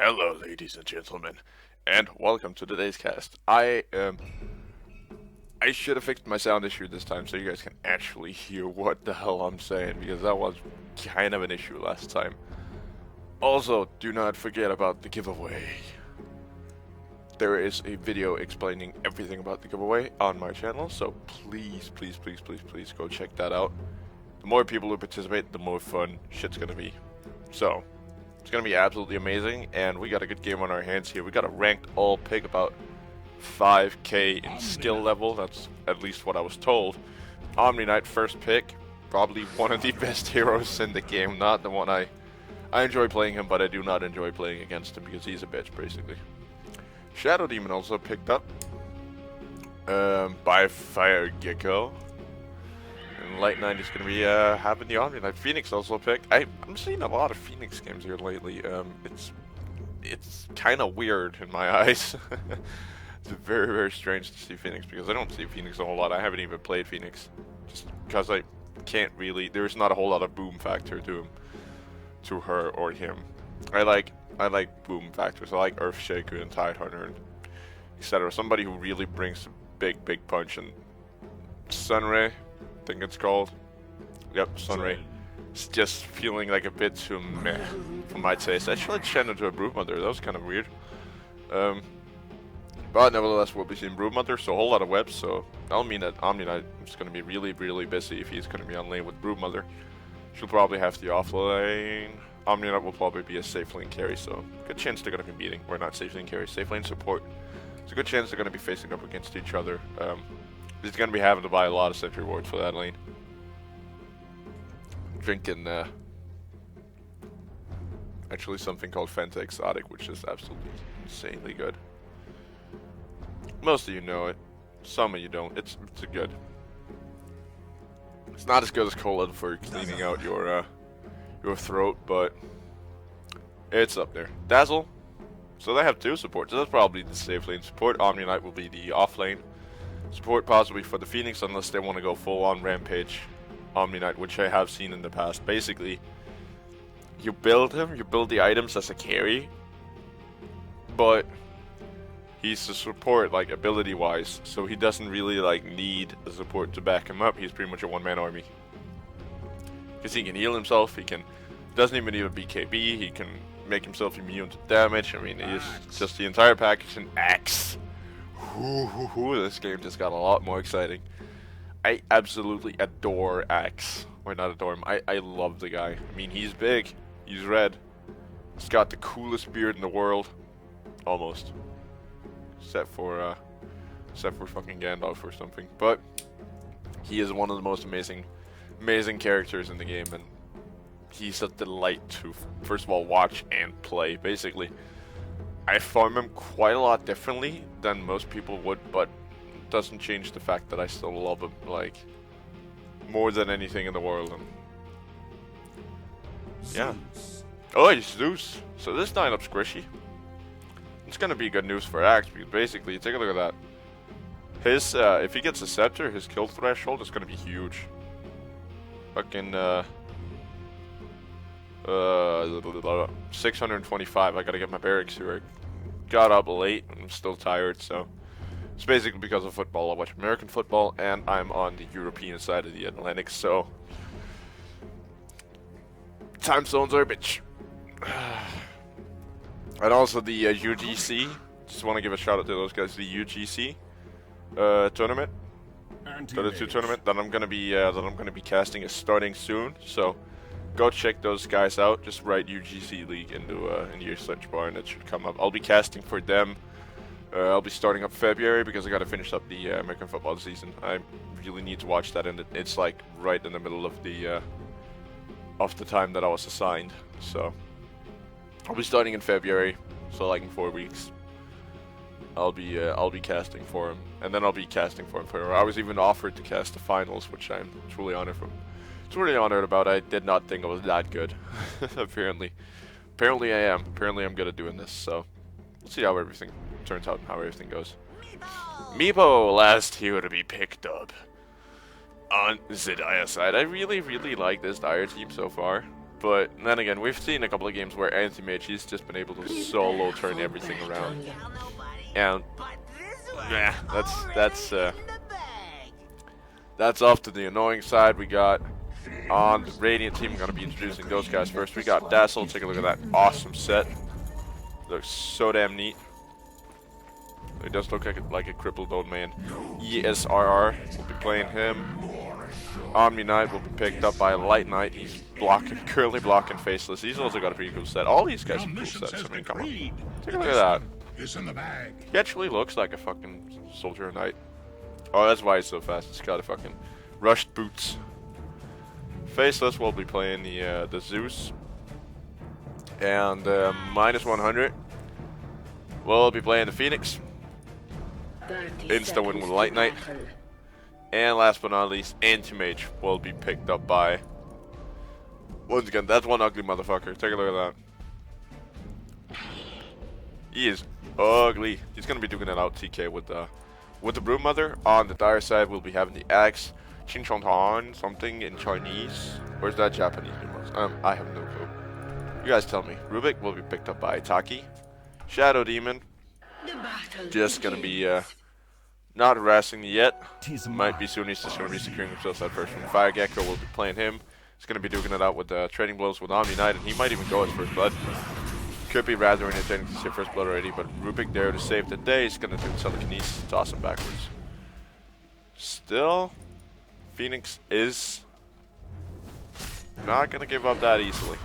Hello, ladies and gentlemen, and welcome to today's cast. I should have fixed my sound issue this time so you guys can actually hear what the hell I'm saying, because that was kind of an issue last time. Also, do not forget about the giveaway. There is a video explaining everything about the giveaway on my channel, so please go check that out. The more people who participate, the more fun shit's gonna be. So, it's going to be absolutely amazing, and we got a good game on our hands here. We got a ranked all pick, about 5k in skill level. That's at least what I was told. Omni Knight first pick, probably one of the best heroes in the game. Not the one I enjoy playing him, but I do not enjoy playing against him because he's a bitch, basically. Shadow Demon also picked up by Fire Gecko. And Light Knight is going to be having the Omni Knight. Phoenix also picked. I'm seeing a lot of Phoenix games here lately. It's kind of weird in my eyes. It's very strange to see Phoenix because I don't see Phoenix a whole lot. I haven't even played Phoenix just because I can't really. There's not a whole lot of boom factor to him, to her or him. I like boom factors. I like Earthshaker and Tidehunter and etc. Somebody who really brings a big punch. And Sunray, I think it's called. Yep, Sunray. It's just feeling like a bit too meh for my taste. I actually changed into a Broodmother. That was kind of weird. But nevertheless, we'll be seeing Broodmother, so a whole lot of webs. So that'll mean that Omni Knight is going to be really busy if he's going to be on lane with Broodmother. She'll probably have the offlane. Omni Knight will probably be a safe lane carry, so good chance they're going to be meeting. Or not safe lane carry, safe lane support. It's a good chance they're going to be facing up against each other. He's going to be having to buy a lot of sentry wards for that lane. Drinking actually something called Fanta Exotic, which is absolutely insanely good. Most of you know it, some of you don't. It's good. It's not as good as Cola for cleaning out your throat, but it's up there. Dazzle. So they have two supports. So that's probably the safe lane support. Omni Knight will be the off lane support, possibly for the Phoenix, unless they want to go full on Rampage Omni Knight, which I have seen in the past. Basically, you build him, you build the items as a carry, but he's a support, like, ability-wise, so he doesn't really, like, need a support to back him up. He's pretty much a one-man army. Because he can heal himself, he doesn't even need a BKB, he can make himself immune to damage. I mean, he's just the entire package. And Axe. This game just got a lot more exciting. I absolutely adore Axe. Or not adore him, I love the guy. I mean, he's big, he's red, he's got the coolest beard in the world. Almost. Except for fucking Gandalf or something. But he is one of the most amazing characters in the game, and he's a delight to, first of all, watch and play. Basically, I farm him quite a lot differently than most people would, but it doesn't change the fact that I still love him, like, more than anything in the world. And yeah. Oh, he's Zeus. So this lineup's squishy. It's gonna be good news for Axe, because basically, take a look at that. His, if he gets a scepter, his kill threshold is gonna be huge. Fucking, 625. I gotta get my barracks here. I got up late. I'm still tired, so it's basically because of football. I watch American football, and I'm on the European side of the Atlantic, so time zones are a bitch. And also the UGC. Just want to give a shout out to those guys. The UGC tournament, the 2 tournament that I'm gonna be casting is starting soon. So go check those guys out. Just write UGC League into your search bar, and it should come up. I'll be casting for them. I'll be starting up February because I gotta finish up the American football season. I really need to watch that, and it's like right in the middle of the time that I was assigned. So I'll be starting in February, so like in 4 weeks. I'll be casting for him, and then I'll be casting for him forever. I was even offered to cast the finals, which I'm truly honored about. I did not think I was that good. Apparently I am. Apparently I'm good at doing this. So we'll see how everything turns out and how everything goes. Meepo, last hero to be picked up on the Dire side. I really like this Dire team so far. But then again, we've seen a couple of games where Anti-Mage, he's just been able to solo turn everything around. And yeah, that's off to the annoying side. We got on the Radiant team, I'm gonna be introducing those guys first. We got Dazzle. Take a look at that awesome set. Looks so damn neat. It does look like a crippled old man. ESRR will be playing him. Omni Knight will be picked up by Light Knight. He's currently blocking Faceless. He's also got a pretty cool set. All these guys have cool sets. I mean, come on. Take a look at that. He actually looks like a fucking Soldier Knight. Oh, that's why he's so fast. He's got a fucking rushed boots. Faceless will be playing the Zeus. And minus 100 will be playing the Phoenix. Insta win with Light Knight. And last but not least, Anti-Mage will be picked up by... Once again, that's one ugly motherfucker. Take a look at that. He is ugly. He's going to be duking it out TK with the Broodmother. On the dire side, we'll be having the Axe. Qin Chong Tan, something in Chinese. Where's that Japanese numerals? I have no clue. You guys tell me. Rubik will be picked up by Taki. Shadow Demon. Just going to be... not harassing yet. Might be soon. He's just going to be securing himself that first one. Fire Gecko will be playing him. He's going to be duking it out with trading blows with Omni Knight, and he might even go his first blood. Could be rather entertaining to see first blood already, but Rubik there to save the day. He's going to do telekinesis, toss him backwards. Still, Phoenix is not going to give up that easily.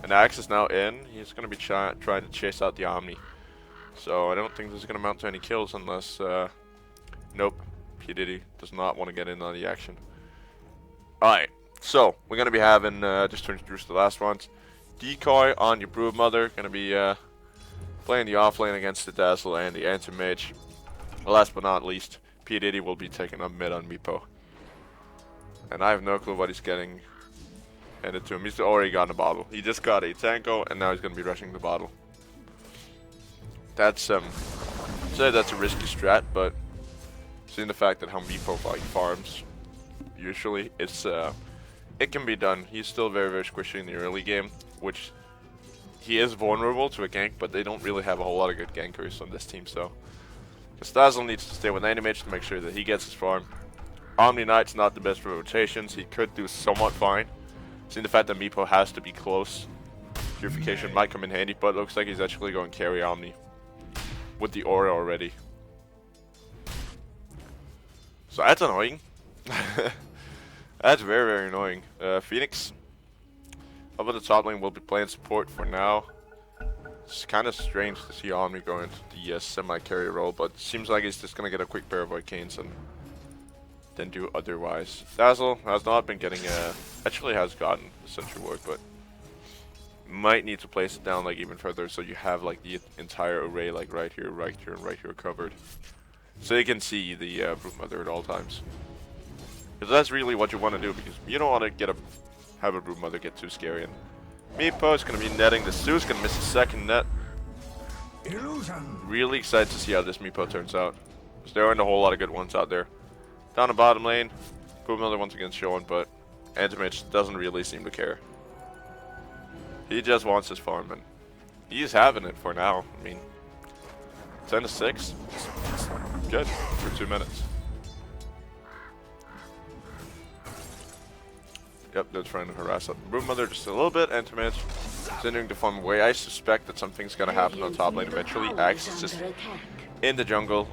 And Axe is now in. He's going to be trying to chase out the Omni. So I don't think this is going to amount to any kills unless... Nope, P. Diddy does not want to get in on the action. Alright, so we're going to be having, just to introduce the last ones, Decoy on your Broodmother, going to be playing the offlane against the Dazzle and the Anti-Mage. Last but not least, P. Diddy will be taking up mid on Meepo. And I have no clue what he's getting handed to him. He's already gotten a bottle. He just got a Tanko, and now he's going to be rushing the bottle. That's, I'd say that's a risky strat, but... Seeing the fact that how Meepo farms, usually it's it can be done. He's still very, very squishy in the early game, which he is vulnerable to a gank, but they don't really have a whole lot of good gankers on this team. So, Dazzle needs to stay with Anti-Mage to make sure that he gets his farm. Omni Knight's not the best for rotations. He could do somewhat fine. Seeing the fact that Meepo has to be close, Purification might come in handy, but it looks like he's actually going to carry Omni with the aura already. So that's annoying. That's very, very annoying. Phoenix up at the top lane will be playing support for now. It's kind of strange to see Omni go into the semi-carry role, but seems like he's just going to get a quick pair of Arcanes and then do otherwise. Dazzle has not been getting actually has gotten a Sentry Ward, but might need to place it down like even further so you have like the entire array like right here, and right here covered. So you can see the Broodmother at all times. Because that's really what you want to do, because you don't want to have a Broodmother get too scary. And Meepo is going to be netting the Zeus, going to miss the second net. Really excited to see how this Meepo turns out. Because there aren't a whole lot of good ones out there. Down the bottom lane, Broodmother once again showing, but Anti-Mage doesn't really seem to care. He just wants his farm, and he's having it for now. I mean, 10 to 6. Good for 2 minutes. Yep, they're trying to harass up the Broodmother just a little bit. Anti-Mage continuing to farm away. I suspect that something's gonna happen on top lane eventually. Axe is just in the jungle.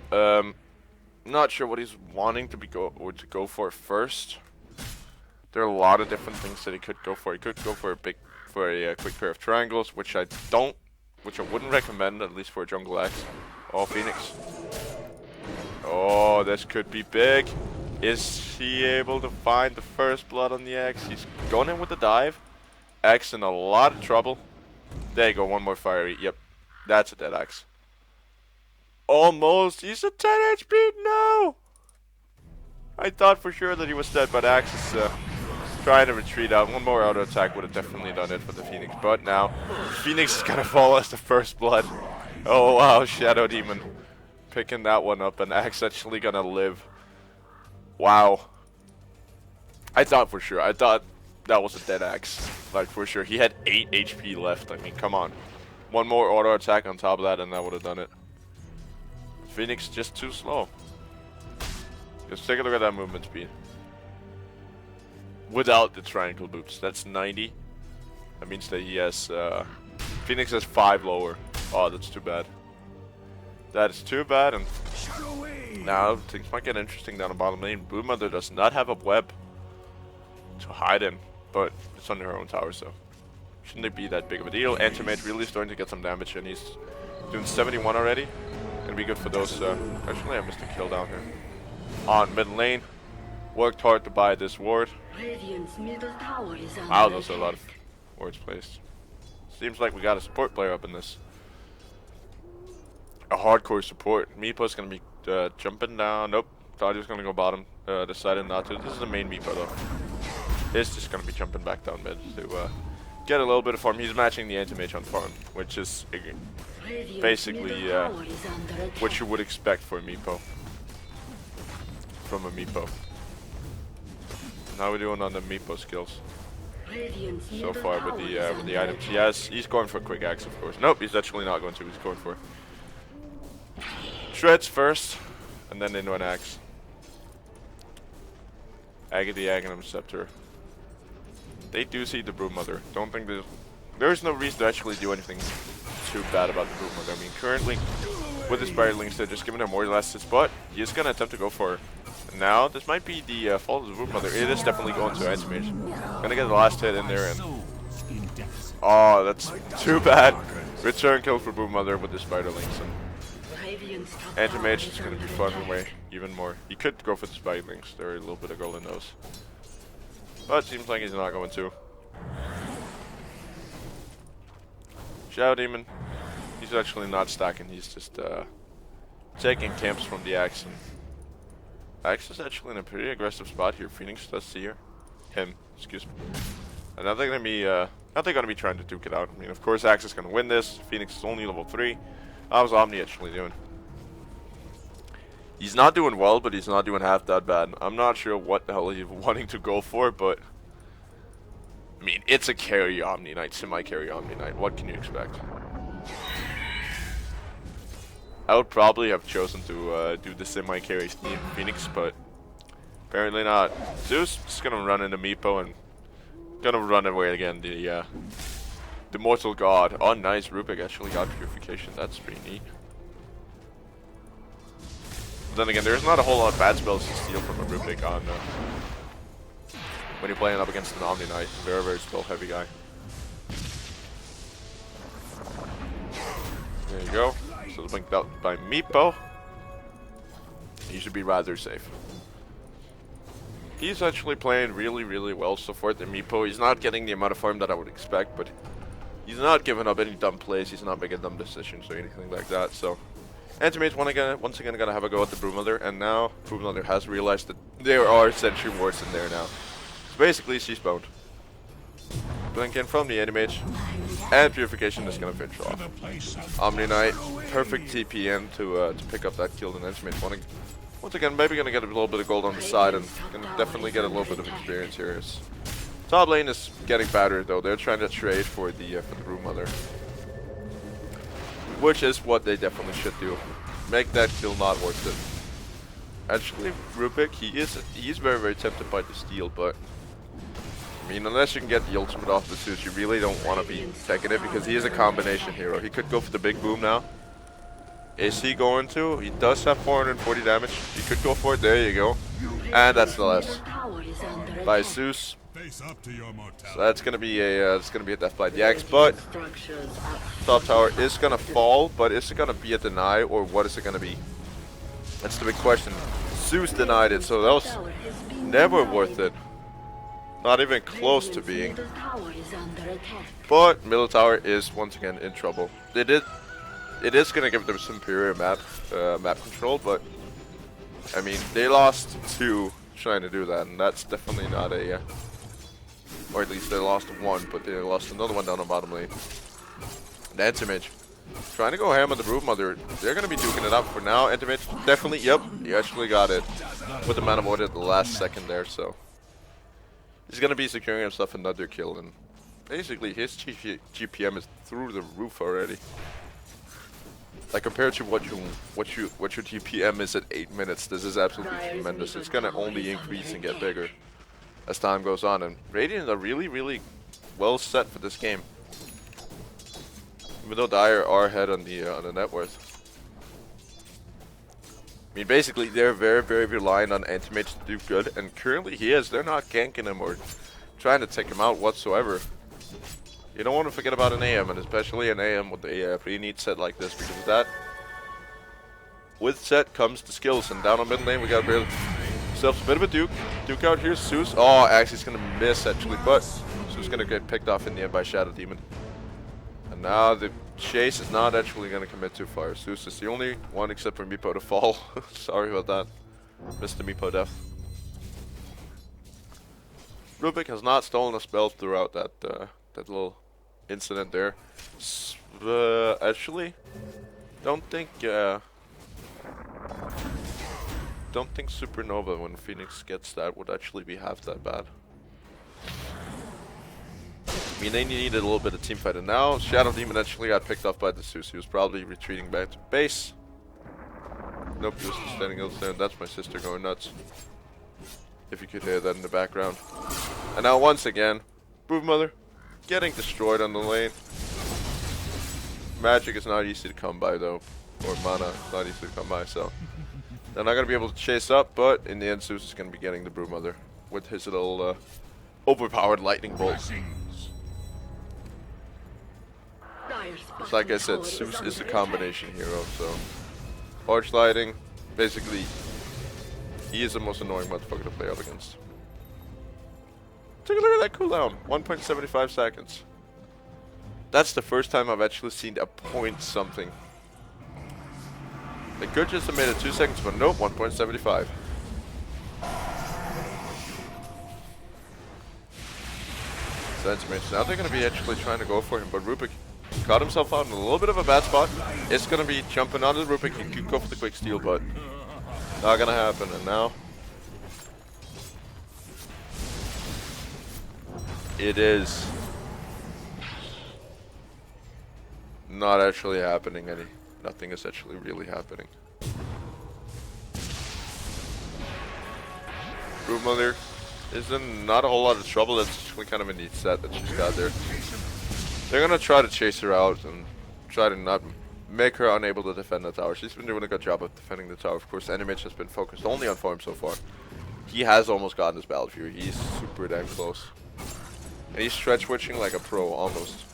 Not sure what he's wanting to go for first. There are a lot of different things that he could go for. He could go for a quick pair of triangles, which I wouldn't recommend, at least for a jungle Axe. Oh, Phoenix. Oh, this could be big. Is he able to find the first blood on the Axe? He's going in with the dive. Axe in a lot of trouble. There you go, one more fiery. Yep, that's a dead Axe. Almost. He's a 10 HP. No! I thought for sure that he was dead, but Axe is trying to retreat out. One more auto attack would have definitely done it for the Phoenix. But now, Phoenix is going to fall as the first blood. Oh wow, Shadow Demon picking that one up, and Axe actually going to live. Wow. I thought for sure. I thought that was a dead Axe. Like, for sure. He had 8 HP left. I mean, come on. One more auto attack on top of that, and that would have done it. Phoenix just too slow. Just take a look at that movement speed. Without the triangle boots. That's 90. That means that he has... Phoenix has 5 lower. Oh, that's too bad. That is too bad, and... Now, things might get interesting down the bottom lane. Blue Mother does not have a web to hide in, but it's under her own tower, so... Shouldn't it be that big of a deal? Anti-Mage really starting to get some damage, and he's doing 71 already. Gonna be good for those... Actually, I missed a kill down here. On mid lane. Worked hard to buy this ward. Wow, those are a lot of wards placed. Seems like we got a support player up in this. A hardcore support. Meepo's gonna be jumping down. Nope. Thought he was gonna go bottom. Decided not to. This is the main Meepo though. He's just gonna be jumping back down mid to get a little bit of farm. He's matching the anti-mage on farm, which is basically what you would expect for a Meepo. From a Meepo. How are we doing on the Meepo skills? So far with the items. Yes, he's going for a quick axe, of course. Nope, he's actually not going to. He's going for shreds first, and then into an axe. Agony, Aghanim Scepter. They do see the Brood Mother. Don't think there's no reason to actually do anything too bad about the Brood Mother. I mean, currently with his Spirit Links, they're just giving him more elastics, but he's gonna attempt to go for it. Now, this might be the fault of the Brood Mother. It is definitely going to Anti-Mage. Gonna get the last hit in there, and oh, that's too bad. Return kill for Brood Mother with the Spider Links, and Anti-Mage is gonna be fun away even more. He could go for the Spider Links. There are a little bit of gold in those, but it seems like he's not going to. Shadow Demon. He's actually not stacking. He's just taking camps from the axe. Axe is actually in a pretty aggressive spot here. Phoenix does see her. Him, excuse me. And now they're gonna be trying to duke it out. I mean, of course, Axe is gonna win this. Phoenix is only level 3. How's Omni actually doing? He's not doing well, but he's not doing half that bad. I'm not sure what the hell he's wanting to go for, but I mean, it's a carry Omni Knight, semi-carry Omni Knight. What can you expect? I would probably have chosen to do the semi-carry Phoenix, but apparently not. Zeus is gonna run into Meepo and gonna run away again. The Mortal God. Oh, nice. Rubik actually got Purification. That's pretty neat. Then again, there's not a whole lot of bad spells to steal from a Rubik on when you're playing up against an Omni Knight. Very, very spell heavy guy. There you go. So linked out by Meepo. He should be rather safe. He's actually playing really, really well so far. The Meepo, he's not getting the amount of farm that I would expect, but he's not giving up any dumb plays. He's not making dumb decisions or anything like that. So, Anti-Mage's once again gonna have a go at the Brood Mother, and now Brood Mother has realized that there are Sentry Wards in there now. So basically, she's boned. Blink in from the Anti-Mage, and Purification is gonna finish off. Omni Knight, perfect TP in to pick up that kill, and Anti-Mage once again maybe gonna get a little bit of gold on the side, and gonna definitely get a little bit of experience here. Top lane is getting battered though. They're trying to trade for the Brood Mother, which is what they definitely should do. Make that kill not worth it. Actually, Rubik, he is very, very tempted by the steal, but I mean, unless you can get the ultimate off the Zeus, you really don't want to be taking it, because he is a combination hero. He could go for the big boom now. Is he going to? He does have 440 damage. He could go for it. There you go. And that's the last by Zeus. So that's gonna be a death by the axe, but top tower is gonna fall. But is it gonna be a deny, or what is it gonna be? That's the big question. Zeus denied it, so that was never worth it. Not even close to being. But middle tower is once again in trouble. It is gonna give them superior map control, but I mean, they lost 2 trying to do that, and that's definitely not a or at least they lost 1, but they lost another one down the bottom lane. The Anti-Mage trying to go ham on the Brood Mother. They're gonna be duking it up for now. Anti-Mage definitely, yep, he actually got it with the mana void at the last second there, so he's gonna be securing himself another kill, and basically his GPM is through the roof already. Like compared to what your GPM is at 8 minutes, this is absolutely tremendous. It's gonna only increase and get bigger as time goes on, and Radiant are really well set for this game. Even though Dire are ahead on the net worth. I mean, basically they're very reliant on Anti-Mage to do good, and currently they're not ganking him or trying to take him out whatsoever. You don't want to forget about an AM, and especially an AM with a pre-need set like this, because with set comes the skills, and down on mid lane we got ourselves a bit of a Duke out here. Zeus, oh, actually he's gonna miss actually, but Zeus gonna get picked off in the end by Shadow Demon. And now the chase is not actually gonna commit too far. Zeus is the only one except for Meepo to fall. Sorry about that. Missed the Meepo death. Rubik has not stolen a spell throughout that little incident there. Actually, don't think Supernova when Phoenix gets that would actually be half that bad. I mean, they needed a little bit of team fight, and now Shadow Demon actually got picked off by the Zeus. He was probably retreating back to base. Nope, he was just standing out there. That's my sister going nuts. If you could hear that in the background. And now once again, Brood Mother getting destroyed on the lane. Magic is not easy to come by though, or mana is not easy to come by, so they're not gonna be able to chase up. But in the end, Zeus is gonna be getting the Brood Mother with his little overpowered lightning bolt. It's like I said, Zeus is a combination hero, so Arch Lighting, basically, he is the most annoying motherfucker to play up against. Take a look at that cooldown, 1.75 seconds. That's the first time I've actually seen a point something. They could just have made it 2 seconds, but nope, 1.75. Now they're going to be actually trying to go for him, but Rubik caught himself out in a little bit of a bad spot. It's going to be jumping onto Rubik. He could go for the quick steal, but not going to happen. And now it is not actually happening. Nothing is actually really happening. Brood Mother is in not a whole lot of trouble. That's actually kind of a neat set that she's got there. They're gonna try to chase her out and try to not make her unable to defend the tower. She's been doing a good job of defending the tower. Of course, Animage has been focused only on farm so far. He has almost gotten his Battle Fury. He's super damn close. And he's stretch switching like a pro, almost.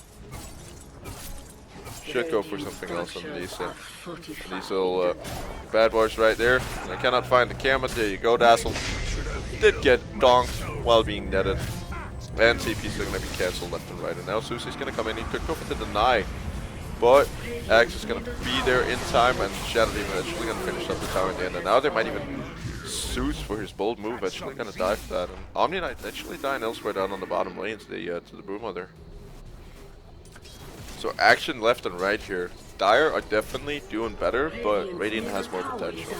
Should go for something else on these little bad boys right there. I cannot find the camera. There you go, Dazzle. Did get donked while being netted. And CP's are going to be cancelled left and right. And now Susie's going to come in. He could go for the deny. But Axe is going to be there in time. And Shadow Demon actually going to finish up the tower in the end. And now they might even Zeus for his bold move. Actually going to die for that. And Omni Knight actually dying elsewhere down on the bottom lane to the Brood Mother. So action left and right here. Dire are definitely doing better, but Radiant has more potential.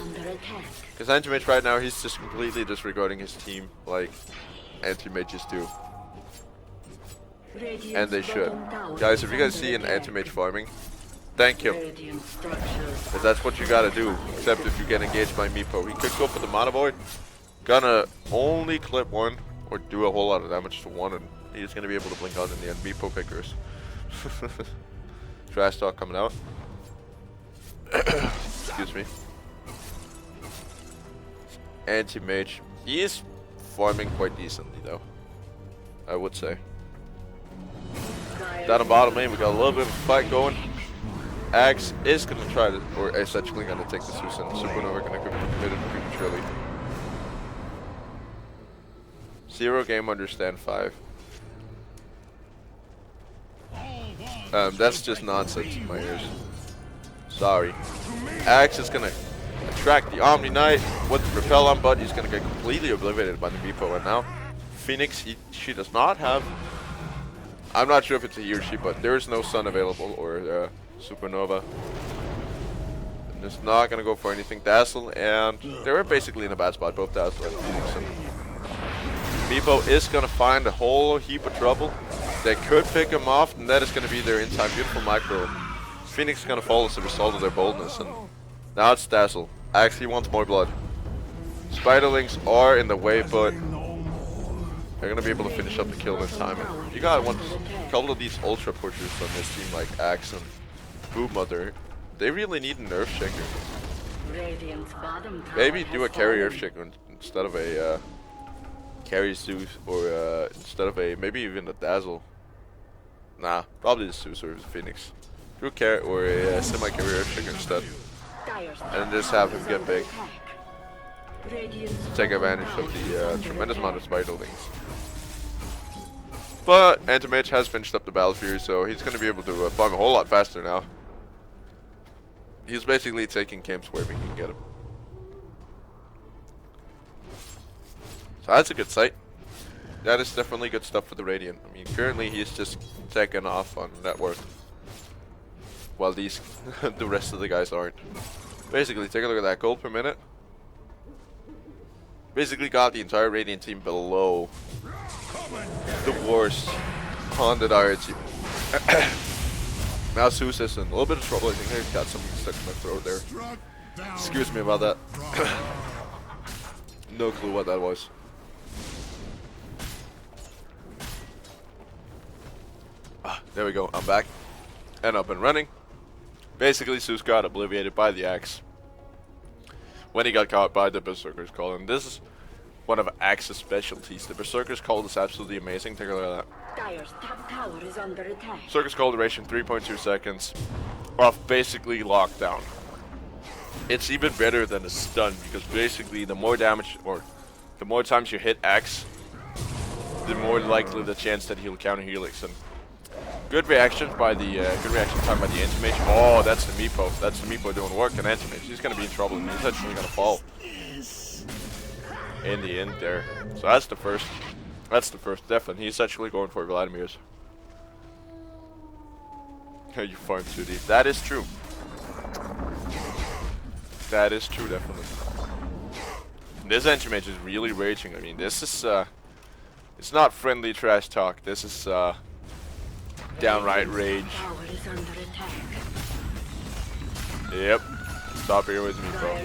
Because Anti-Mage right now, he's just completely disregarding his team like Anti-Mages do. And they should. Guys, if you guys see an Anti-Mage farming, thank him. Because that's what you gotta do, except if you get engaged by Meepo. He could go for the Mana Void, gonna only clip one, or do a whole lot of damage to one, and he's gonna be able to blink out in the end. Meepo pickers. Trash talk coming out. Excuse me. Anti-Mage. He is farming quite decently though, I would say. Down on bottom lane, we got a little bit of a fight going. Axe is going to try to, or essentially going to take the Zeus, and Supernova going to be committed prematurely. 0 game under stand 5. That's just nonsense in my ears. Sorry. Axe is going to attract the Omni Knight with the Repel on, but he's going to get completely obliterated by the Meepo. And now, Phoenix, she does not have, I'm not sure if it's a he or she, but there is no Sun available, or Supernova. And it's not going to go for anything. Dazzle, and they're basically in a bad spot, both Dazzle and Phoenix. And Meepo is going to find a whole heap of trouble. They could pick him off, and that is going to be their in-time beautiful micro. Phoenix is going to fall as a result of their boldness, and now it's Dazzle. Actually wants more blood. Spiderlings are in the way, but they're going to be able to finish up the kill in time. And you got a couple of these ultra pushers on this team like Axe and Boob Mother. They really need an Earthshaker. Maybe do a carry Earthshaker instead of a carry Zeus, or instead of a, maybe even a Dazzle. Nah, probably the Zeus or the Phoenix. Do a carry or a semi-carry Earthshaker instead. And then just have him get big. Take advantage of the tremendous amount of Spiderlings. But Anti-Mage has finished up the Battle Fury, so he's going to be able to farm a whole lot faster now. He's basically taking camps wherever he can get him. So that's a good sight. That is definitely good stuff for the Radiant. I mean, currently he's just taking off on network, while these the rest of the guys aren't. Basically, take a look at that gold per minute. Basically got the entire Radiant team below the worst on the Dire team. Now Zeus is in a little bit of trouble. I think I got something stuck in my throat there. Excuse me about that. No clue what that was. There we go, I'm back. And up and running. Basically, Zeus got obliterated by the Axe when he got caught by the Berserker's Call. And this is one of Axe's specialties. The Berserker's Call is absolutely amazing. Take a look at that. Dire's top tower is under attack. Berserker's Call duration 3.2 seconds. Off basically lockdown. It's even better than a stun, because basically the more damage, or the more times you hit Axe, the more likely the chance that he'll counter Helix. And good reaction by the good reaction time by the Anti-Mage. Oh, that's the Meepo. That's the Meepo doing work. And Anti-Mage, he's gonna be in trouble, and he's actually gonna fall in the end there. So that's the first. That's the first death, and he's actually going for Vladimir's. You farm too deep. That is true. That is true, definitely. This Anti-Mage is really raging. I mean, this is it's not friendly trash talk. This is downright rage. Yep. Stop here with me, bro.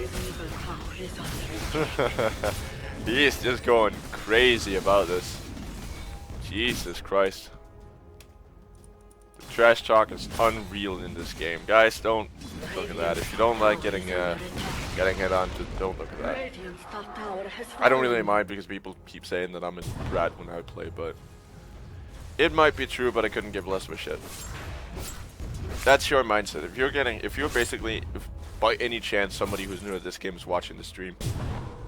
He is just going crazy about this. Jesus Christ. The trash talk is unreal in this game. Guys, don't look at that. If you don't like getting hit on, just don't look at that. I don't really mind, because people keep saying that I'm a brat when I play, but it might be true, but I couldn't give less of a shit. That's your mindset. If you're basically, if by any chance somebody who's new to this game is watching the stream,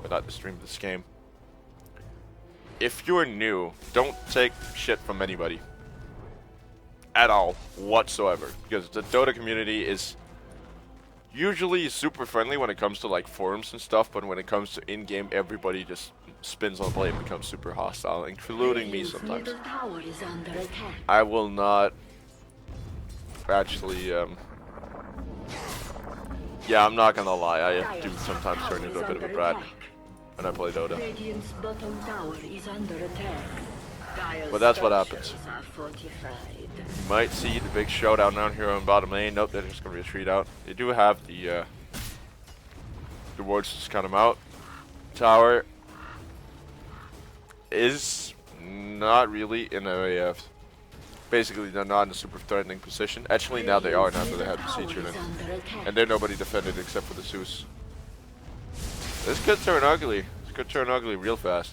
but not the stream, this game. If you're new, don't take shit from anybody. At all, whatsoever. Because the Dota community is usually super friendly when it comes to like forums and stuff, but when it comes to in-game, everybody just spins on play and becomes super hostile, including me sometimes. I will not actually, yeah, I'm not gonna lie, I do sometimes turn into a bit of a brat when I play Dota. But that's what happens. You might see the big showdown down here on bottom lane. Nope, they're just gonna retreat out. They do have the wards just cut them out. Tower is not really in a basically they're not in a super threatening position. Actually, now they are, now that they have the siege unit, and they're nobody defended except for the Zeus. This could turn ugly. This could turn ugly real fast.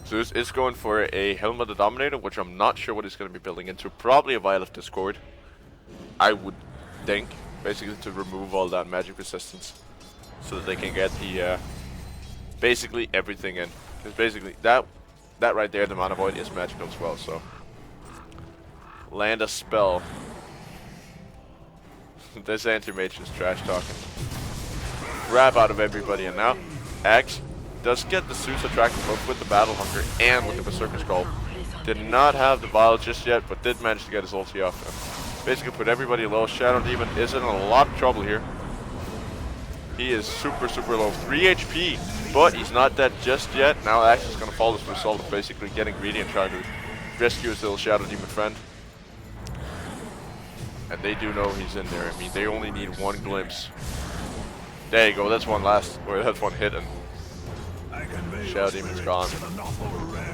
Zeus is going for a Helm of the Dominator, which I'm not sure what he's going to be building into. Probably a Vial of Discord, I would think, basically to remove all that magic resistance, so that they can get the basically everything in. Because basically that right there, the Mana Void, is magical as well. So land a spell. This Anti-Mage is trash talking crap out of everybody, and now Axe does get the Zeus attracted both with the Battle Hunger and with the Berserker's Call. Did not have the Vial just yet, but did manage to get his ulti off. Basically put everybody low. Shadow Demon is in a lot of trouble here. He is super, super low. 3 HP, But he's not dead just yet. Now Axe is going to follow this result of basically getting greedy and trying to rescue his little Shadow Demon friend. And they do know he's in there. I mean, they only need one glimpse. There you go, that's one hit and Shadow Demon's gone.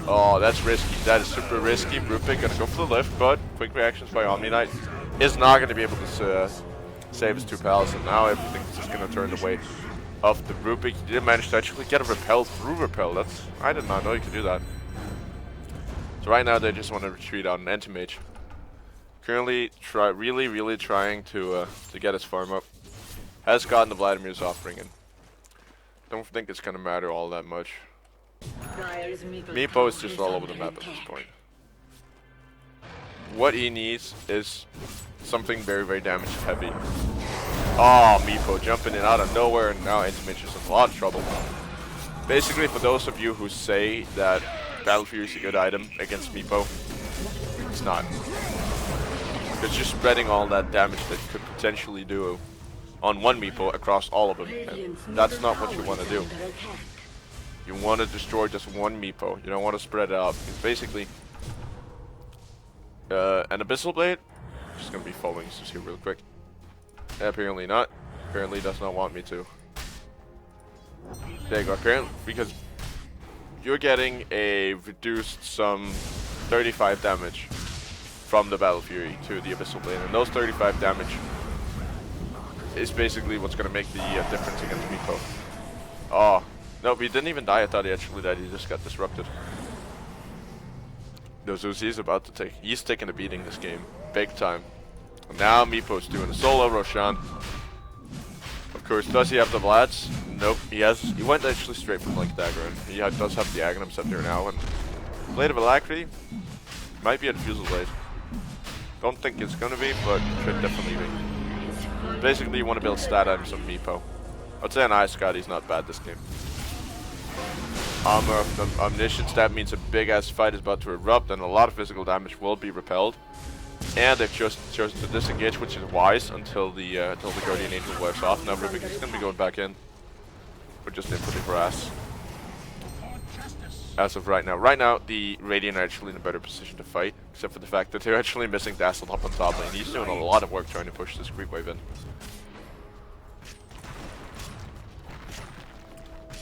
Oh, that's risky. That is super risky. Rupik gonna go for the lift, but quick reactions by Omni Knight is not gonna be able to save his two pals, and now everything's just gonna turn the way of the Rupik. He did manage to actually get a repel through repel. I did not know you could do that. So right now they just want to retreat out an Anti-Mage. Currently really trying to get his farm up. Has gotten the Vladimir's offering and don't think it's gonna matter all that much. Meepo is just all over the map at this point. What he needs is something very damage heavy. Oh, Meepo jumping in out of nowhere, and now Anti-Mage is in a lot of trouble. Basically, for those of you who say that Battle Fury is a good item against Meepo, it's not. It's just spreading all that damage that could potentially do on one Meepo across all of them. And that's not what you want to do. You want to destroy just one Meepo. You don't want to spread it out. Because basically, an Abyssal Blade, just going to be following this here real quick. Apparently not. Apparently does not want me to. There you go. Apparently, because you're getting a reduced some 35 damage from the Battle Fury to the Abyssal Blade, and those 35 damage is basically what's going to make the difference against Meepo. Oh, no, he didn't even die. I thought he actually died. He just got disrupted. No, Zuzi's about to take. He's taking a beating this game, big time. And now Meepo's doing a solo Roshan. Of course, does he have the Vlads? Nope, he has. He went actually straight from like dagger, and he does have the Aghanims up there now. And Blade of Alacrity might be a Diffusal Blade. Don't think it's gonna be, but could definitely be. Basically, you want to build stat items on Meepo. I'd say an Ice Scotty's not bad this game. Armor of Omniscience, that means a big ass fight is about to erupt, and a lot of physical damage will be repelled. And they've chosen to disengage, which is wise until the Guardian Angel wears off. Now Rubik is gonna be going back in. We're just in for the grass. As of right now. Right now, the Radiant are actually in a better position to fight, except for the fact that they're actually missing Dazzle up on top lane. He's doing a lot of work trying to push this creep wave in.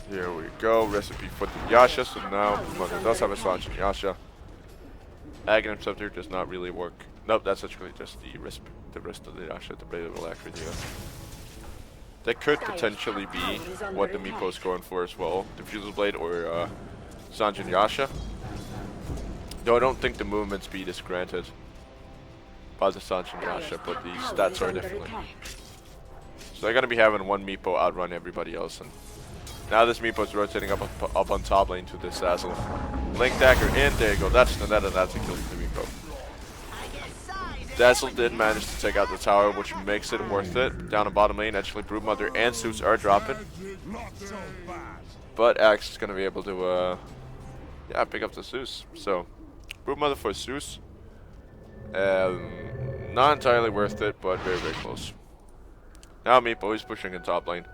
Here we go. Recipe for the Yasha. So now, Mother does have a Sanch and Yasha. Aghanim Scepter does not really work. Nope, that's actually just the rest of the Yasha, the Blade of Alacrity. That could potentially be what the Meepo's going for as well. Diffusal Blade or Sanjin Yasha. Though I don't think the movement speed is granted by the Sanjin Yasha, but the stats are definitely. So they're going to be having one Meepo outrun everybody else. And now this Meepo's rotating up on top lane to this Dazzle. Link Dagger in, there you go. That's a kill for the Meepo. Dazzle did manage to take out the tower, which makes it worth it. Down on bottom lane, actually Broodmother and Zeus are dropping. But Axe is going to be able to, pick up the Zeus. So, Broodmother for Zeus. Not entirely worth it, but very close. Now Meepo is pushing in top lane.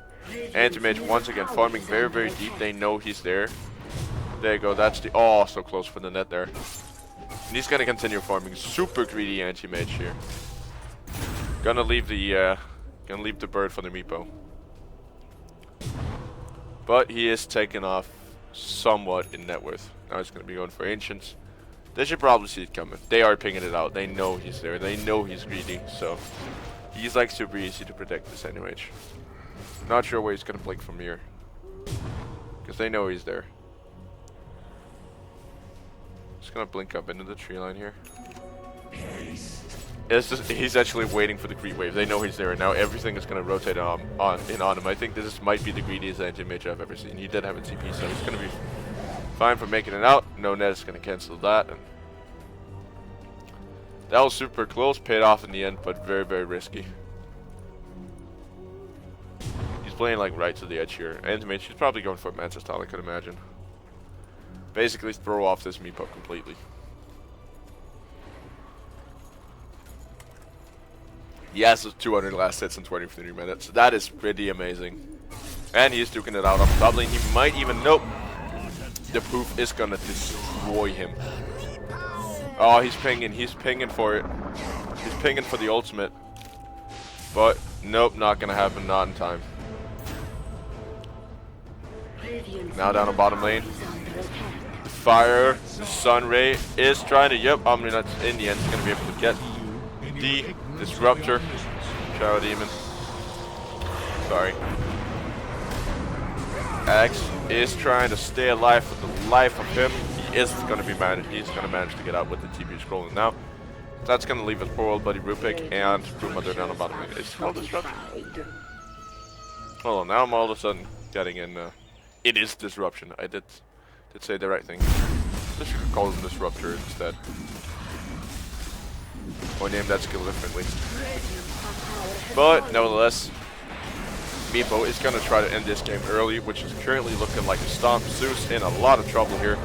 Anti-Mage once again farming very deep. They know he's there. There you go. That's the... Oh, so close for the net there. And he's going to continue farming. Super greedy Anti-Mage here. Gonna leave the bird for the Meepo. But he is taken off somewhat in net worth. Now he's going to be going for Ancients. They should probably see it coming. They are pinging it out. They know he's there. They know he's greedy. So he's like super easy to protect this Anti-Mage. Not sure where he's going to blink from here. Because they know he's there. Just going to blink up into the tree line here. It's just, he's actually waiting for the creep wave. They know he's there, and now everything is going to rotate in on him. I think this might be the greediest Anti-Mage I've ever seen. He did have a TP, so he's going to be fine for making it out. No net is going to cancel that. And that was super close, paid off in the end, but very risky. He's playing like right to the edge here. Anti-Mage, he's probably going for a Mantis Style, I could imagine. Basically throw off this Meepo completely. He has 200 last hits in 23 minutes. That is pretty amazing. And he is duking it out on top lane. He might even... Nope. The poof is gonna destroy him. Oh, he's pinging. He's pinging for it. He's pinging for the ultimate. But, nope, not gonna happen. Not in time. Now down on bottom lane. The fire, the sun ray is trying to... Yep, Omni-Knight's in the end is gonna be able to get the disruptor. Shadow Demon. Sorry. X is trying to stay alive for the life of him. He is going to be managed. He's going to manage to get out with the TP scrolling now. That's going to leave his poor old buddy Rupik and Brewmother down on bottom lane. It's called Disruption. Hold on, now I'm all of a sudden getting in. It is Disruption. I did say the right thing. I should call him Disruptor instead. Or name that skill differently. But nevertheless, Meepo is going to try to end this game early, which is currently looking like a stomp. Zeus in a lot of trouble here.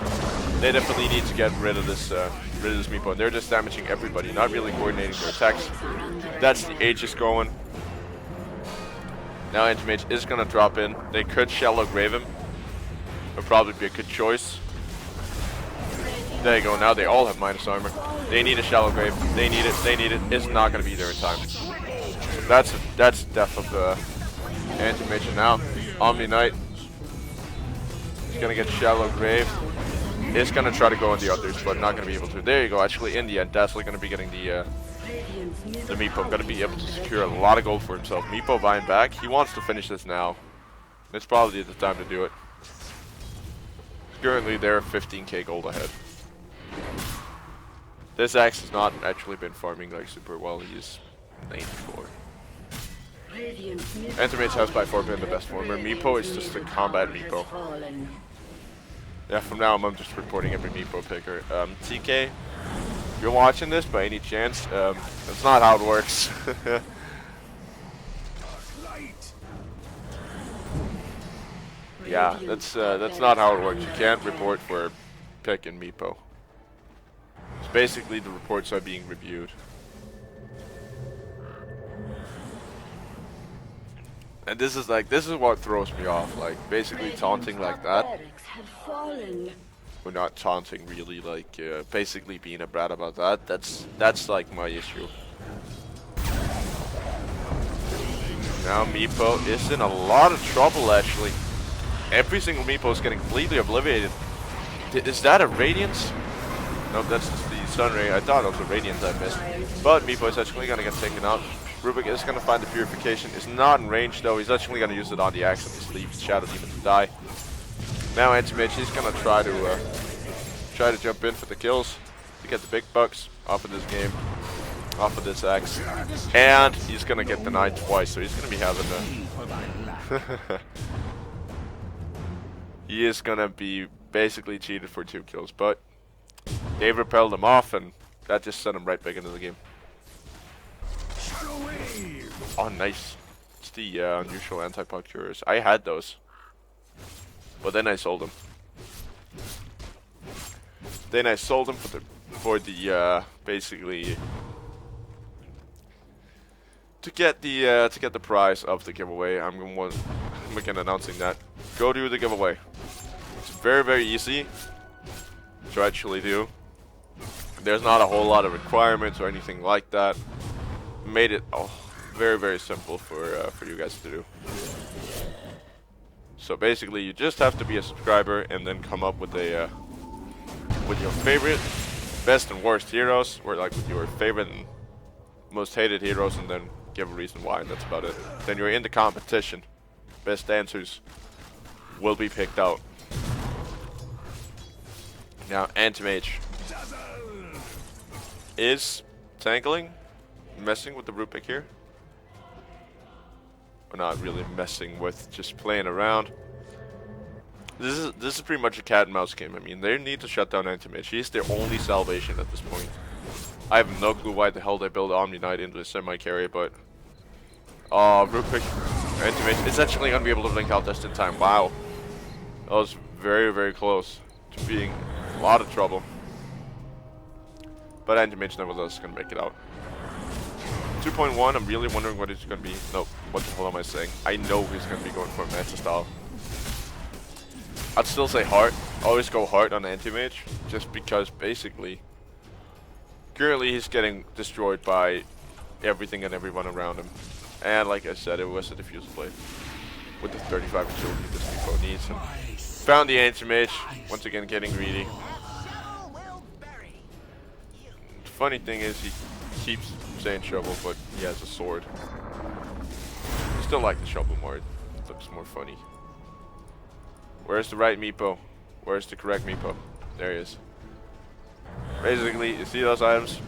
They definitely need to get rid of this Meepo. They're just damaging everybody, not really coordinating their attacks. That's the Aegis going. Now Anti-Mage is going to drop in. They could Shallow Grave him. Would probably be a good choice. There you go. Now they all have minus armor. They need a Shallow Grave. They need it. They need it. It's not going to be there in time. So that's death of the Anti-Mage. Now Omni-Knight is going to get Shallow Grave. It's going to try to go on the others, but not going to be able to. There you go. Actually, in the end, Dazzler going to be getting the Meepo. Going to be able to secure a lot of gold for himself. Meepo buying back. He wants to finish this now. It's probably the time to do it. Currently, they're 15k gold ahead. This Axe has not actually been farming like super well. He's 94. Anti-Mage has by far been the best farmer. Meepo is just a combat Meepo. Yeah, from now on I'm just reporting every Meepo picker. TK, if you're watching this by any chance, that's not how it works. Yeah, that's not how it works. You can't report for picking Meepo. So basically the reports are being reviewed. And this is what throws me off, like basically taunting like that. We're not taunting really, like basically being a brat about that. That's like my issue. Now Meepo is in a lot of trouble actually. Every single Meepo is getting completely obliterated. Is that a Radiance? Nope, that's just the Sun Ray. I thought it was a Radiance I missed. But Meepo is actually going to get taken out. Rubik is going to find the Purification. It's not in range though. He's actually going to use it on the axe and just leave Shadow Demon to die. Now Anti-Mage, he's going to try to jump in for the kills to get the big bucks off of this game, off of this axe. And he's going to get denied twice, so he's going to be having a... He is going to be basically cheated for 2 kills, but they repelled him off, and that just sent him right back into the game. Oh, nice. It's the unusual anti-pod cures. I had those, but then I sold them. Then I sold them for the basically to get the prize of the giveaway. I'm announcing that. Go do the giveaway. It's very, very easy to actually do. There's not a whole lot of requirements or anything like that. Made it very, very simple for you guys to do. So basically, you just have to be a subscriber and then come up with a with your favorite, best and worst heroes, or like with your favorite and most hated heroes, and then give a reason why. And that's about it. Then you're in the competition. Best answers will be picked out. Now, Anti-Mage is tangling, messing with the root pick here. Or not really messing with, just playing around. This is pretty much a cat and mouse game. I mean, they need to shut down Anti-Mage. He's their only salvation at this point. I have no clue why the hell they built Omni-Knight into a semi-carry, but root pick Anti-Mage is actually gonna be able to blink out just in time. Wow, that was very, very close to being a lot of trouble. But Anti-Mage nevertheless is gonna make it out. 2.1, I'm really wondering what it's going to be. No, what the hell am I saying? I know he's going to be going for a Manta style. I'd still say Heart. Always go Heart on Anti-Mage, just because basically, currently he's getting destroyed by everything and everyone around him. And like I said, it was a diffuse blade. With the 35 agility this Meepo needs. And found the Anti-Mage, once again getting greedy. The funny thing is he keeps saying shovel, but he has a sword. I still like the shovel more, it looks more funny. Where's the right Meepo? Where's the correct Meepo? There he is. Basically, you see those items?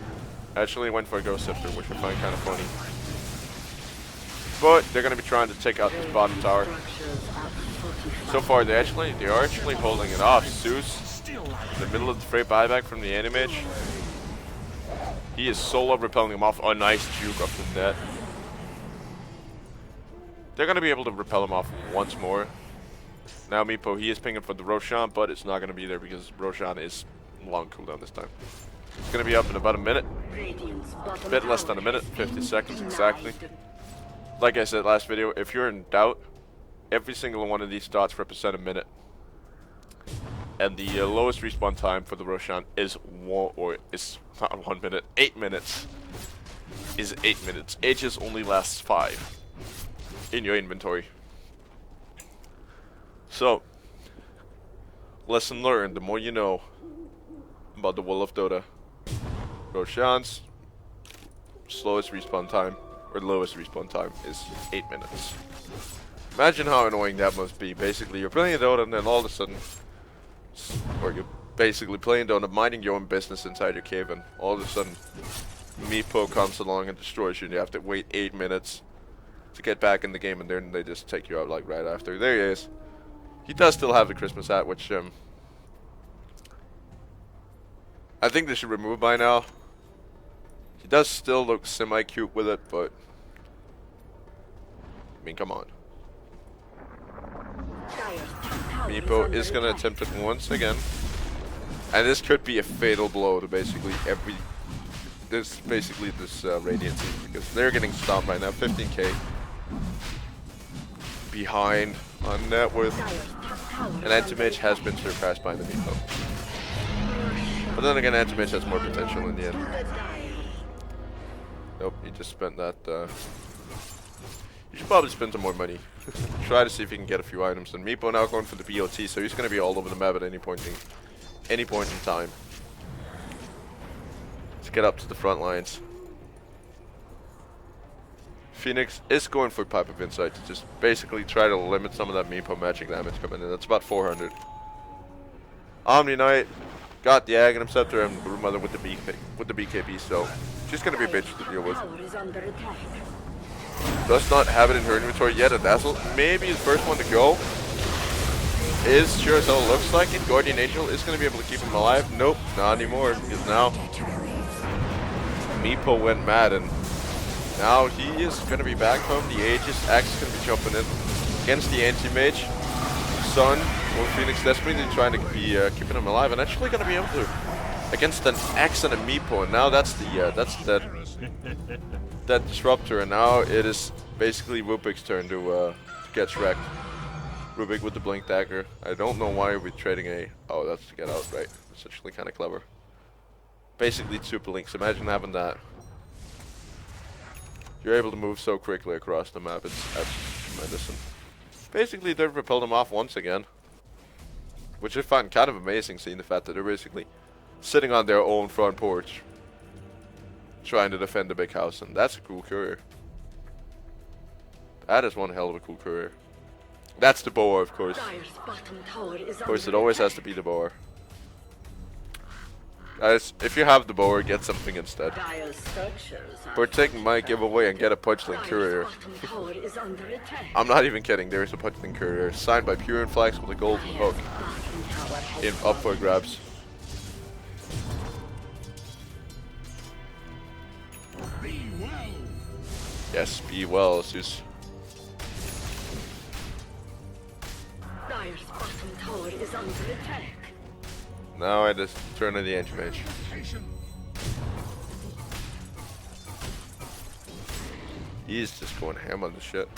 I actually went for a Ghost Scepter, which I find kind of funny. But they're going to be trying to take out this bottom tower. So far, they are actually holding it off. Zeus, in the middle of the fray buyback from the Anti-Mage. He is solo repelling him off. Oh, nice juke off the net. They're going to be able to repel him off once more. Now Meepo, he is pinging for the Roshan, but it's not going to be there because Roshan is long cooldown this time. It's going to be up in about a minute. A bit less than a minute, 50 seconds exactly. Like I said last video, if you're in doubt, every single one of these dots represent a minute. And the lowest respawn time for the Roshan is not 1 minute, 8 minutes. Is 8 minutes. Aegis only lasts 5 in your inventory. So, lesson learned, the more you know about the Wall of Dota. Roshan's slowest respawn time, or lowest respawn time, is 8 minutes. Imagine how annoying that must be. Basically, you're playing Dota and then all of a sudden, or you're basically playing Dota, minding your own business inside your cave, and all of a sudden, Meepo comes along and destroys you, and you have to wait 8 minutes to get back in the game, and then they just take you out like right after. There he is. He does still have the Christmas hat, which I think they should remove by now. He does still look semi-cute with it, but I mean, come on. Meepo is going to attempt it once again. And this could be a fatal blow to basically this Radiant team, because they're getting stomped right now. 15k behind on net worth. And Anti-Mage has been surpassed by the Meepo. But then again, Anti-Mage has more potential in the end. Nope, he just spent that. You should probably spend some more money. Try to see if you can get a few items. And Meepo now going for the BOT, so he's going to be all over the map at any point in time. Let's get up to the front lines. Phoenix is going for Pipe of Insight to just basically try to limit some of that Meepo magic damage coming in. That's about 400. Omni Knight got the Aghanim Scepter and Broodmother with the BKB, so she's gonna be a bitch to deal with. Does not have it in her inventory yet. A Dazzle, maybe his first one to go. Is sure as hell looks like it. Guardian Angel is gonna be able to keep him alive. Nope, not anymore, because now Meepo went mad, and now he is going to be back home. The Aegis Axe is going to be jumping in against the Anti-Mage. Sun, or Phoenix desperately trying to be keeping him alive, and actually going to be able to against an Axe and a Meepo. And now that's that Disruptor, and now it is basically Rubik's turn to get wrecked. Rubik with the Blink Dagger. I don't know why we're trading a... Oh, that's to get out, right. It's actually kind of clever. Basically Super Links. Imagine having that. You're able to move so quickly across the map. It's absolutely tremendous. And basically, they've repelled them off once again. Which I find kind of amazing, seeing the fact that they're basically sitting on their own front porch trying to defend the big house. And that's a cool courier. That is one hell of a cool courier. That's the boar, of course. Of course, it always has to be the boar. Guys, if you have the boar, get something instead. Or take my giveaway and get a Punchling Courier. I'm not even kidding, there is a Punchling Courier signed by Pure and Flax with a golden hook up for grabs. Yes, be well, Zeus. Now I just turn on the Anti-Mage. He's just going ham on the shit.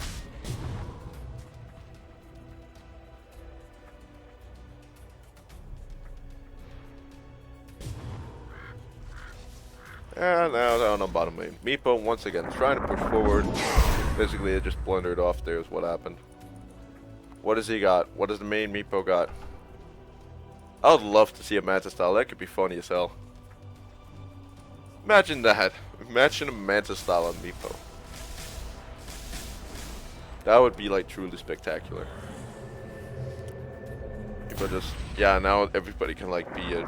And now down on bottom lane. Meepo once again trying to push forward. Basically, it just blundered off there is what happened. What does he got? What does the main Meepo got? I would love to see a Manta style. That could be funny as hell. Imagine that. Imagine a Manta style on Meepo. That would be like truly spectacular. But just, yeah, now everybody can like be at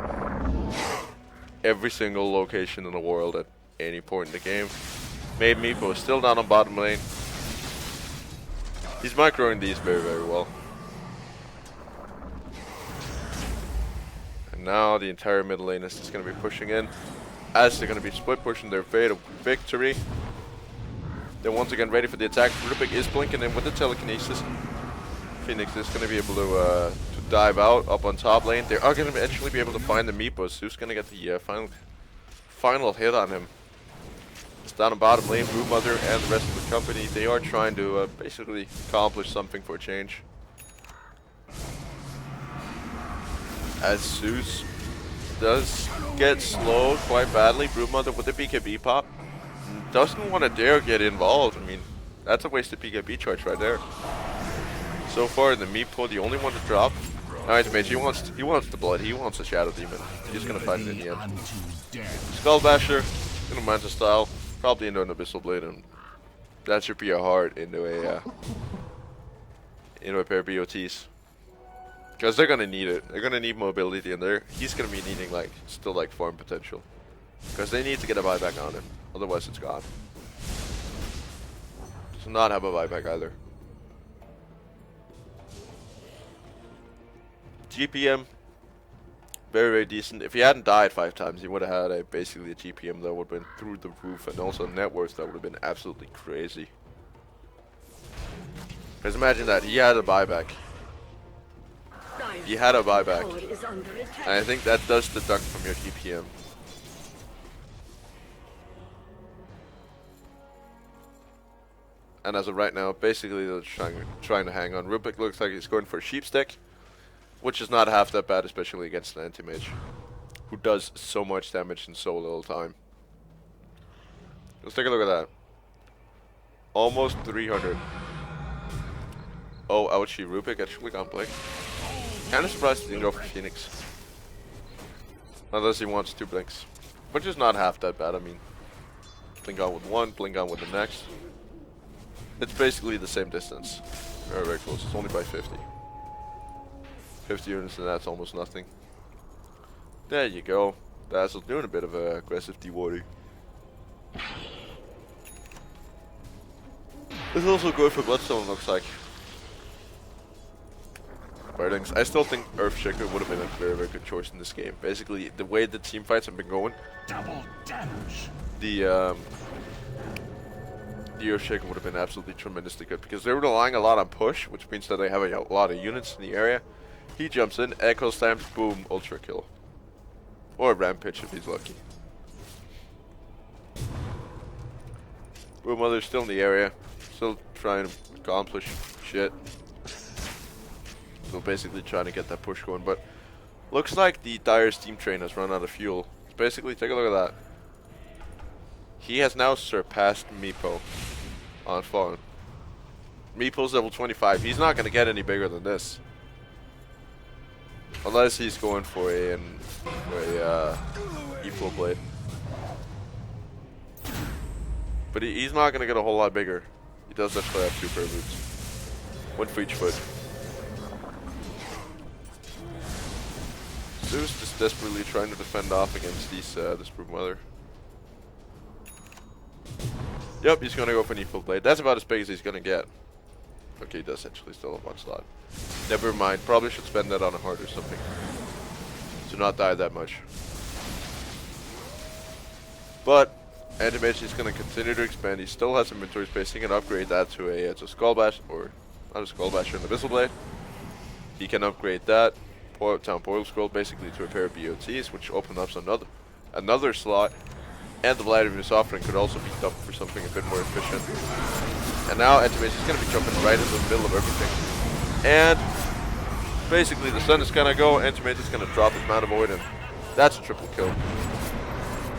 every single location in the world at any point in the game. Made Meepo is still down on bottom lane. He's microing these very, very well. And now the entire mid lane is just going to be pushing in, as they're going to be split pushing their fate of victory. They're once again ready for the attack. Rubik is blinking in with the telekinesis. Phoenix is going to be able to dive out up on top lane. They are going to eventually be able to find the Meepos. Who's going to get the final hit on him? It's down on bottom lane. Blue Mother and the rest of the company, they are trying to basically accomplish something for a change. As Zeus does get slowed quite badly. Blue Mother with the BKB pop doesn't want to dare get involved. I mean, that's a wasted BKB charge right there. So far, the Meepo, the only one to drop. Alright, mate, he wants the blood. He wants the Shadow Demon. He's gonna find it in the end. Skull Basher, in a Manta style, probably into an Abyssal Blade, and that should be a heart into a pair of BOTs. Because they're gonna need it. They're gonna need mobility, and he's gonna be needing still farm potential. Because they need to get a buyback on him. Otherwise, it's gone. Does not have a buyback either. GPM, very, very decent. If he hadn't died 5 times, he would have had basically a GPM that would have been through the roof, and also net worth that would have been absolutely crazy. Because imagine that, he had a buyback. He had a buyback. And I think that does deduct from your GPM. And as of right now, basically they're trying to hang on. Rubik looks like he's going for a sheep stick, which is not half that bad, especially against an anti-mage, who does so much damage in so little time. Let's take a look at that. Almost 300. Oh, ouchie, Rubik actually got Blink. Kind of surprised he didn't go for Phoenix. Unless he wants 2 blinks. Which is not half that bad, I mean. Blink on with one, blink on with the next. It's basically the same distance. Very, very close. It's only by 50. 50 units, and that's almost nothing. There you go. Dazzle doing a bit of a aggressive dewardy. This is also good for Bloodstone, looks like. Birdings. I still think Earthshaker would have been a very, very good choice in this game. Basically, the way the team fights have been going, double damage. The Earthshaker would have been absolutely tremendously good because they're relying a lot on push, which means that they have a lot of units in the area. He jumps in, echo stamps, boom, ultra kill. Or rampage if he's lucky. Blue Mother's still in the area, still trying to accomplish shit. So basically trying to get that push going, but looks like the Dire Steam Train has run out of fuel. Basically, take a look at that. He has now surpassed Meepo on phone. Meepo's level 25. He's not going to get any bigger than this. Unless he's going for a E-Flow Blade. But he's not going to get a whole lot bigger. He does actually have 2 pair of boots. 1 for each foot. Zeus just desperately trying to defend off against this Brood Mother. Yep, he's gonna go for an E-Full Blade. That's about as big as he's gonna get. Okay, he does actually still have 1 slot. Never mind, probably should spend that on a heart or something. To not die that much. But, Anti-Mage is gonna continue to expand. He still has inventory space. He can upgrade that to a Skull Bash, or not a Skull Basher, and Abyssal Blade. He can upgrade that. Town Portal Scroll basically to a pair of BOTs, which open up another slot. and the Vladimir's offering could also be dumped for something a bit more efficient. And now Anti-Mage is going to be jumping right into the middle of everything. And basically the Sun is going to go, Anti-Mage is going to drop his Mana Void, and that's a triple kill.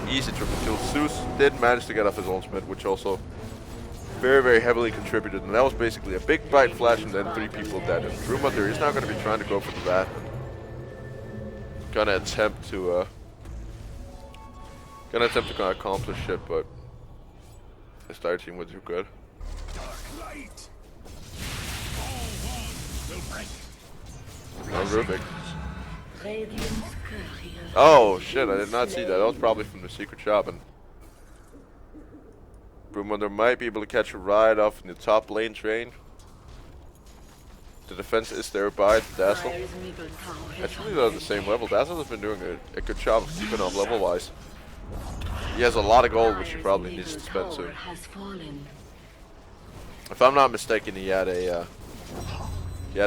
Easy triple kill. Zeus did manage to get off his ultimate, which also very, very heavily contributed. And that was basically a big bright flash and then 3 people dead. And Brewmother is now going to be trying to go for the Wrath. Gonna attempt to accomplish it, but the Star team would do good. No Rubik. Oh shit, I did not see that. That was probably from the secret shop, and Brewmother might be able to catch a ride off in the top lane train. The defense is there by Dazzle. Actually, they're at the same level. Dazzle has been doing a good job of keeping up level-wise. He has a lot of gold, which he probably needs to spend soon. If I'm not mistaken, he had a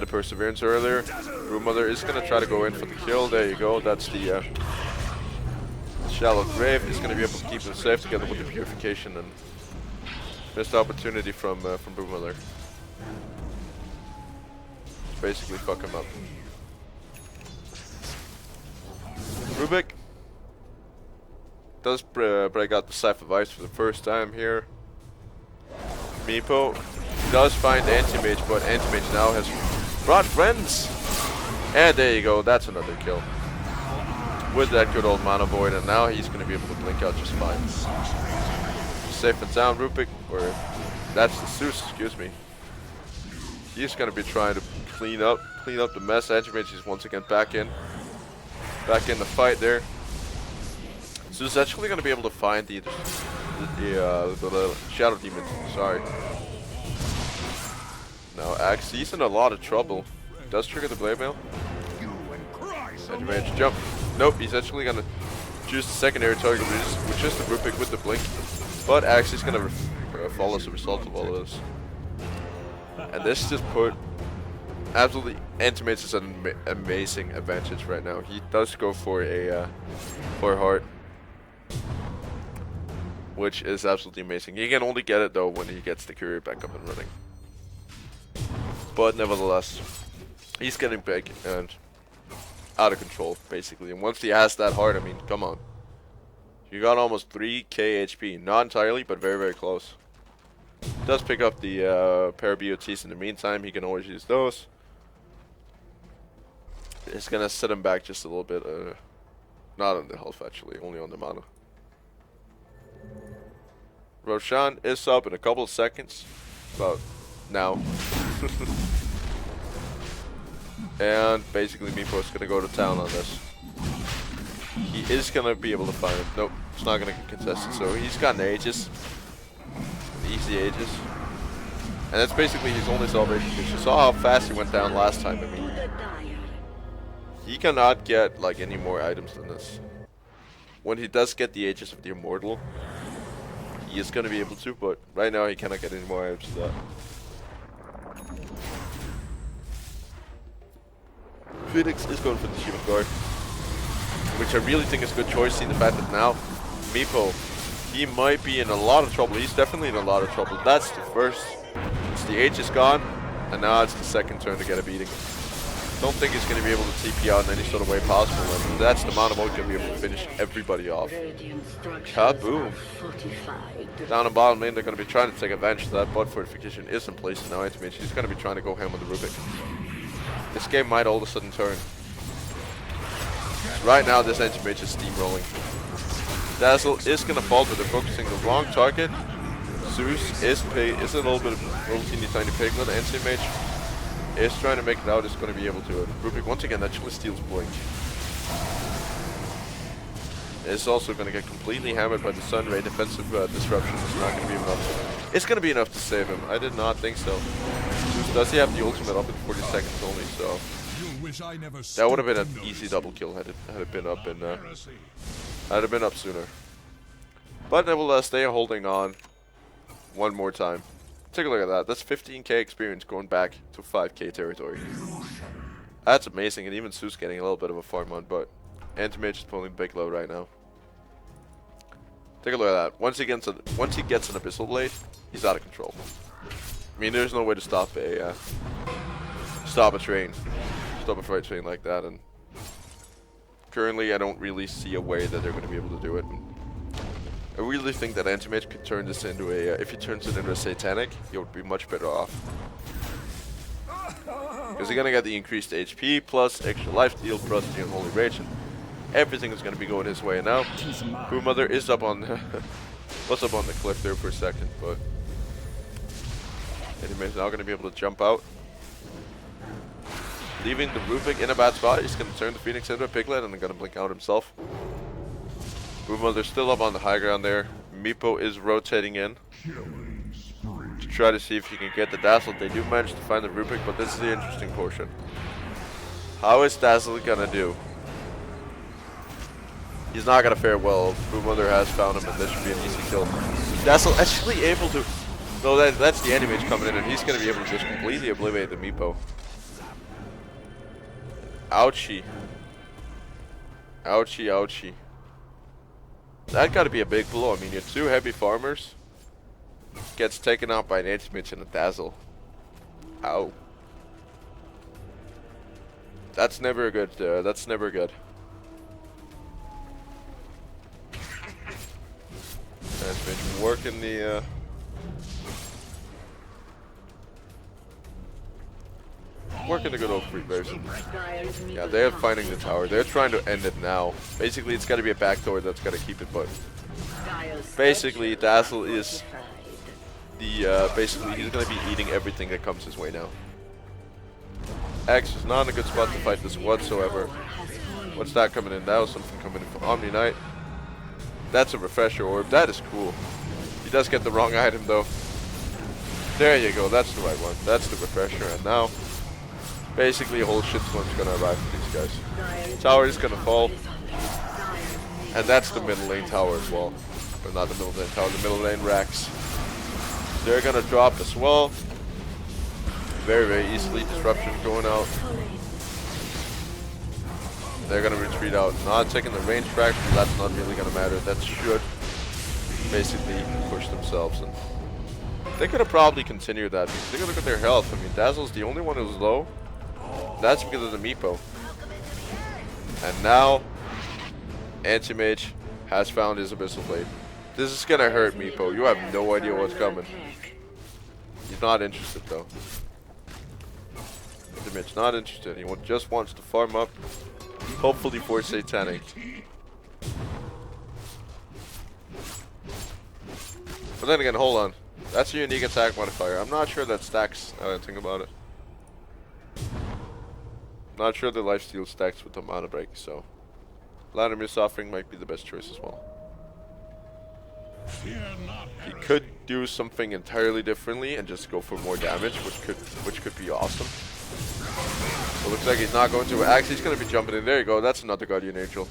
Perseverance earlier. Brewmother is going to try to go in for the kill. There you go. That's the Shallow Grave. He's going to be able to keep him safe together with the Purification, and missed opportunity from Brewmother. Basically fuck him up. Rubik does break out the Scythe of Ice for the first time here. Meepo does find Anti-Mage, but Anti-Mage now has brought friends. And there you go, that's another kill. With that good old Mana Void, and now he's going to be able to blink out just fine. Safe and sound, Rubik, or that's the Zeus, excuse me. He's going to be trying to clean up the mess. Anti-Mage is once again back in the fight there. Zeus is actually going to be able to find the Shadow Demon. Sorry. Now Axe, he's in a lot of trouble. Does trigger the Blade Mail. Anti-Mage jump. Nope, he's actually going to choose the secondary target, which is the Rubik with the blink. But Axe is going to fall as a result of all of this. And this just put absolutely Anti-Mage is an amazing advantage right now. He does go for a heart, which is absolutely amazing. He can only get it though when he gets the courier back up and running. But nevertheless, he's getting big and out of control basically. And once he has that heart, I mean, come on, you got almost 3k HP. Not entirely, but very, very close. Does pick up the pair of BOTs in the meantime. He can always use those. It's gonna set him back just a little bit. Not on the health actually, only on the mana. Roshan is up in a couple of seconds. About now. And basically Meepo is gonna go to town on this. He is gonna be able to find it. Nope, it's not gonna get contested. So he's got an Aegis. Easy Aegis. And that's basically his only salvation, because you saw how fast he went down last time. I mean, he cannot get like any more items than this. When he does get the Aegis of the Immortal, he is going to be able to, but right now he cannot get any more items than that. Phoenix is going for the Shield Guard, which I really think is a good choice, seeing the fact that now Meepo, he might be in a lot of trouble. He's definitely in a lot of trouble. That's the first. It's the H is gone, and now it's the second turn to get a beating. Don't think he's going to be able to TP out in any sort of way possible. And that's the Mana Void going to be able to finish everybody off. Kaboom. Down and bottom lane, they're going to be trying to take advantage of that, but Fortification is in place now. Anti-Mage, he's going to be trying to go ham on the Rubik. This game might all of a sudden turn. Right now, this Anti-Mage is steamrolling. Dazzle is going to fall, but they're focusing the wrong target. Zeus is a little bit of a little teeny tiny piglet. Anti-Mage is trying to make it out, is going to be able to. Rubik once again actually steals Blink. Is also going to get completely hammered by the Sun Ray. Defensive disruption is not going to be enough. It's going to be enough to save him. I did not think so. Zeus does he have the ultimate up in 40 seconds only, so that would have been an easy double kill had it been up in had it been up sooner. But nevertheless, they are holding on one more time. Take a look at that. That's 15k experience going back to 5k territory. That's amazing, and even Zeus getting a little bit of a farm on, but Anti-Mage is pulling big low right now. Take a look at that. Once he gets an Abyssal Blade, he's out of control. I mean, there's no way to stop a stop a fight train like that. And currently, I don't really see a way that they're going to be able to do it. I really think that Anti-Mage could turn this into a, if he turns it into a Satanic, he would be much better off. Because you're going to get the increased HP, plus extra life steal, plus the Unholy Rage, and everything is going to be going his way. And now, Mother is up on, was up on the cliff there for a second, but Anti-Mage is now going to be able to jump out. Leaving the Rubik in a bad spot, he's going to turn the Phoenix into a Piglet and then going to blink out himself. Mother's still up on the high ground there. Meepo is rotating in to try to see if he can get the Dazzle. They do manage to find the Rubik, but this is the interesting portion. How is Dazzle gonna do? He's not gonna fare well. Mother has found him, and this should be an easy kill. Dazzle actually able to. No, that's the Anti-Mage coming in, and he's gonna be able to just completely obliterate the Meepo. Ouchie. Ouchie, ouchie. That gotta be a big blow. I mean, your two heavy farmers gets taken out by an Anti-Mage and a Dazzle. Ow. That's never good. That's never good. Anti-Mage working the. Working the good old free version. Yeah, they're finding the tower. They're trying to end it now. Basically, it's got to be a backdoor that's got to keep it, but basically, Dazzle is the, basically, he's going to be eating everything that comes his way now. X is not in a good spot to fight this whatsoever. What's that coming in? That was something coming in from Omni Knight. That's a refresher orb. That is cool. He does get the wrong item, though. There you go. That's the right one. That's the refresher, and now basically a whole shitstorm's gonna arrive for these guys. Tower is gonna fall. And that's the middle lane tower as well. Or not the middle lane tower, the middle lane racks. They're gonna drop as well. Very, very easily. Disruption going out. They're gonna retreat out. Not taking the range fraction, that's not really gonna matter. That should basically push themselves. And they could have probably continued that because they could look at their health. I mean, Dazzle's the only one who's low. That's because of the Meepo. And now, Anti-Mage has found his Abyssal Blade. This is gonna hurt Meepo. You have no idea what's coming. He's not interested though. Anti-Mage not interested. He just wants to farm up, hopefully for Satanic. But then again, hold on. That's a unique attack modifier. I'm not sure that stacks. I didn't think about it. Not sure the lifesteal stacks with the mana break, so Vladimir's offering might be the best choice as well. He could do something entirely differently and just go for more damage, which could be awesome. It looks like he's not going to. Actually, he's going to be jumping in. There you go. That's another Guardian Angel.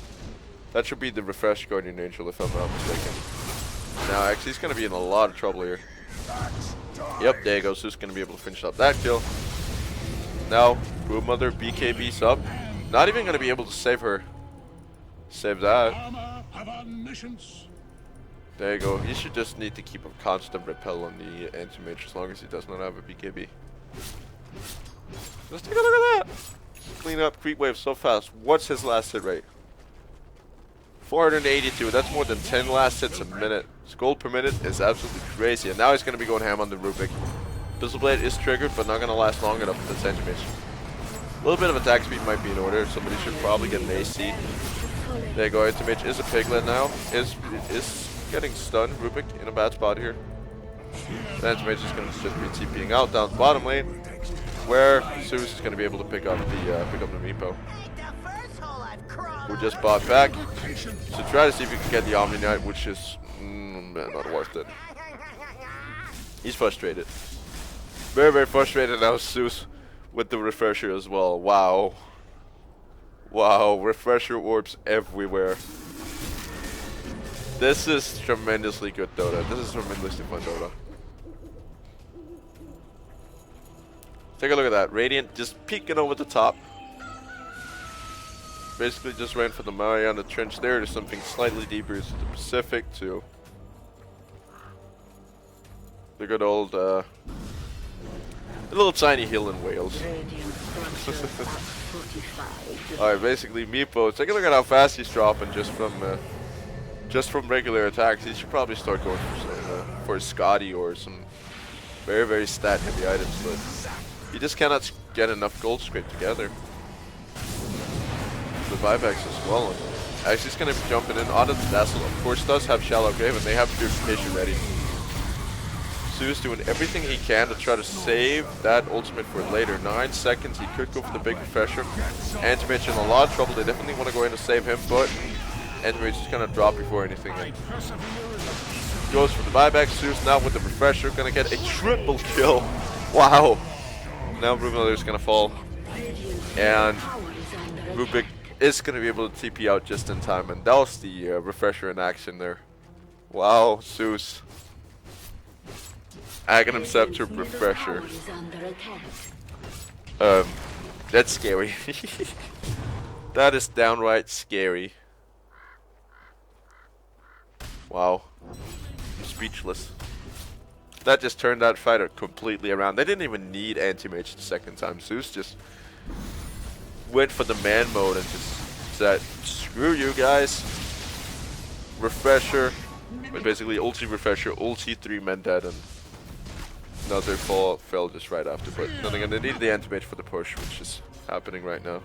That should be the refreshed Guardian Angel, if I'm not mistaken. Now, actually, he's going to be in a lot of trouble here. Yep, there you go. So he's going to be able to finish up that kill. Now, Mother BKB's up. Not even going to be able to save her. Save that. There you go. He should just need to keep a constant repel on the Anti-Mage as long as he does not have a BKB. Let's take a look at that. Clean up creep wave so fast. What's his last hit rate? 482. That's more than 10 last hits a minute. His gold per minute is absolutely crazy. And now he's going to be going ham on the Rubik. Abyssal Blade is triggered, but not going to last long enough for the Anti-Mage. A little bit of attack speed might be in order. Somebody should probably get an AC. There you go. Anti-Mage is a Piglet now. Is getting stunned. Rubik in a bad spot here. The Anti-Mage is going to just be TPing out down the bottom lane, where Zeus is going to be able to pick up the Meepo, who just bought back. So try to see if you can get the Omni Knight, which is not worth it. He's frustrated. Very, very frustrated now, Zeus, with the refresher as well. Wow. Wow, refresher orbs everywhere. This is tremendously good Dota. This is tremendously fun Dota. Take a look at that. Radiant just peeking over the top. Basically just ran for the Mariana Trench there to something slightly deeper to the Pacific to The good old, the little tiny hill in Wales. Radiant structures at 45. Alright, basically, Meepo, take a look at how fast he's dropping just from regular attacks. He should probably start going for Scotty or some very, very stat-heavy items, but he just cannot get enough gold scraped together. The buybacks as well. Actually, he's going to be jumping in onto the Dazzle. Of course, does have Shallow Grave, and they have Purification ready. Zeus doing everything he can to try to save that ultimate for later. 9 seconds, he could go for the big refresher. Anti-Mage in a lot of trouble. They definitely want to go in to save him, but Anti-Mage is going to drop before anything. Goes for the buyback. Zeus now with the refresher, going to get a triple kill. Wow. Now Rubik is going to fall. And Rubik is going to be able to TP out just in time. And that was the refresher in action there. Wow, Zeus. Aghanim Scepter refresher. That's scary. That is downright scary. Wow. I'm speechless. That just turned that fighter completely around. They didn't even need anti-mage the second time. Zeus just went for the man mode and just said, screw you guys. Refresher. But basically ulti refresher, ulti 3 men dead, and another fall fell just right after. But then again, they needed the anti-mage for the push, which is happening right now.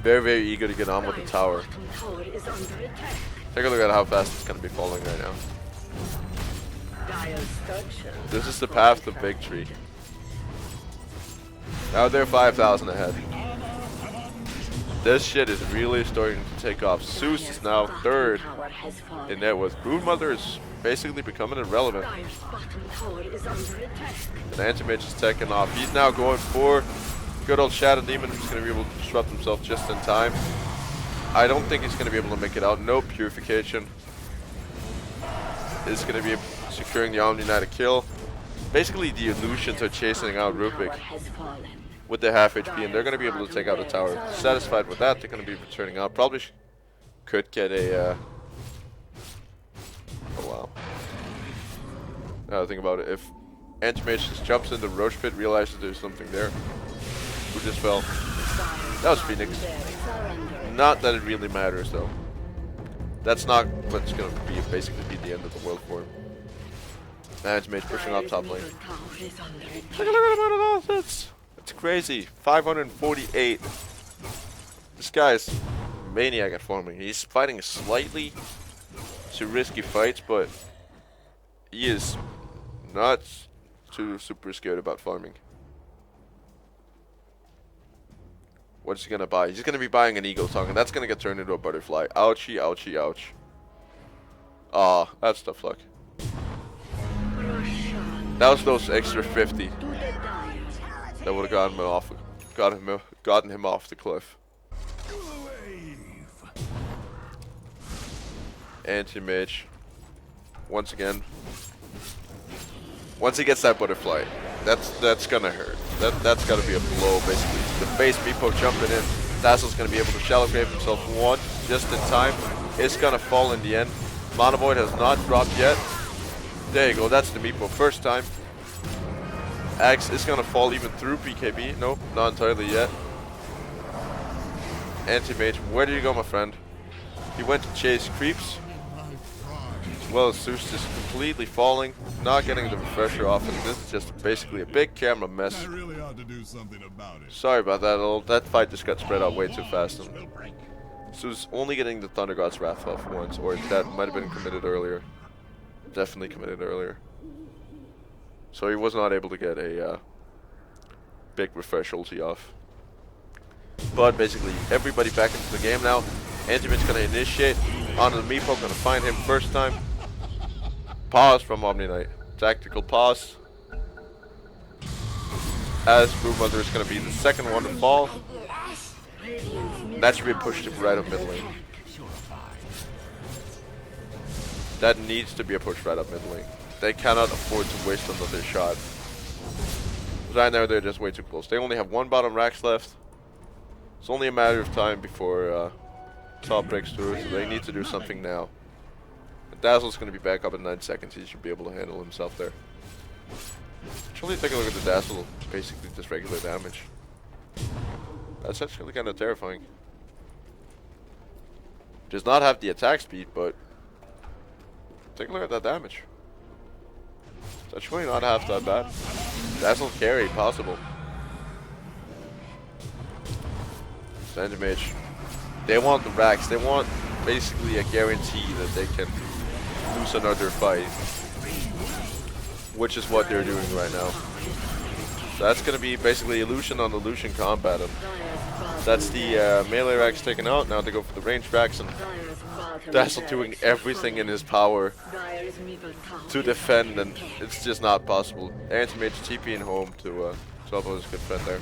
Very, very eager to get on with the tower. Take a look at how fast it's going to be falling right now. This is the path to victory. Now they're 5,000 ahead. This shit is really starting to take off. Zeus is now 3rd in net worth. Broodmother is basically becoming irrelevant. And Anti-Mage is taking off. He's now going for good old Shadow Demon, who's going to be able to disrupt himself just in time. I don't think he's going to be able to make it out. No Purification. Is going to be securing the Omni Knight a kill. Basically, the Illusions are chasing out Rubik with their half HP, and they're going to be able to take out the tower. Satisfied with that, they're going to be returning out. Probably could get a... oh wow. Now think about it. If Anti-Mage just jumps in the Roche Pit, realizes there's something there. Who just fell? That was Phoenix. Not that it really matters though. That's not what's going to be basically be the end of the world for him. Anti-Mage pushing up top lane. Look at that! It's crazy. 548. This guy's maniac at farming. He's fighting slightly too risky fights, but he is not too super scared about farming. What's he gonna buy? He's gonna be buying an eagle tongue, and that's gonna get turned into a butterfly. Ouchie, ouchie, ouch. Ah, that's tough luck. That was those extra 50 that would have gotten him off, gotten him off the cliff. Anti-Mage. Once again. Once he gets that butterfly, that's gonna hurt. That's gotta be a blow basically. The face Meepo jumping in. Dazzle's gonna be able to shallow grave himself one just in time. It's gonna fall in the end. Mana Void has not dropped yet. There you go, that's the Meepo first time. Axe is gonna fall even through BKB. Nope, not entirely yet. Anti-Mage, where did you go, my friend? He went to chase creeps. Well, Zeus just completely falling, not getting the refresher off, and this is just basically a big camera mess. I really ought to do something about it. Sorry about that, that fight just got spread out way too fast. And Zeus only getting the Thunder God's Wrath off once, or that might have been committed earlier. Definitely committed earlier. So he was not able to get a big refresh ulti off. But basically, everybody back into the game now. Anti-Mage's gonna initiate onto the Meepo, gonna find him first time. Pause from Omni Knight. Tactical pause. As Broodmother is gonna be the second one to fall. That should be pushed him right up mid lane. That needs to be a push right up mid lane. They cannot afford to waste another shot. Right now, they're just way too close. They only have one bottom racks left. It's only a matter of time before top breaks through, so they need to do something now. Dazzle's going to be back up in 9 seconds. He should be able to handle himself there. Actually, take a look at the Dazzle. Basically just regular damage. That's actually kind of terrifying. Does not have the attack speed, but take a look at that damage. It's actually not half that bad. Dazzle carry possible. Mage. They want the racks. They want basically a guarantee that they can lose another fight, which is what they're doing right now. So that's going to be basically illusion on illusion combat. And that's the melee racks taken out. Now they go for the range racks, and Dazzle doing everything in his power to defend, and it's just not possible. Anti-Mage TPing home to help his good friend there.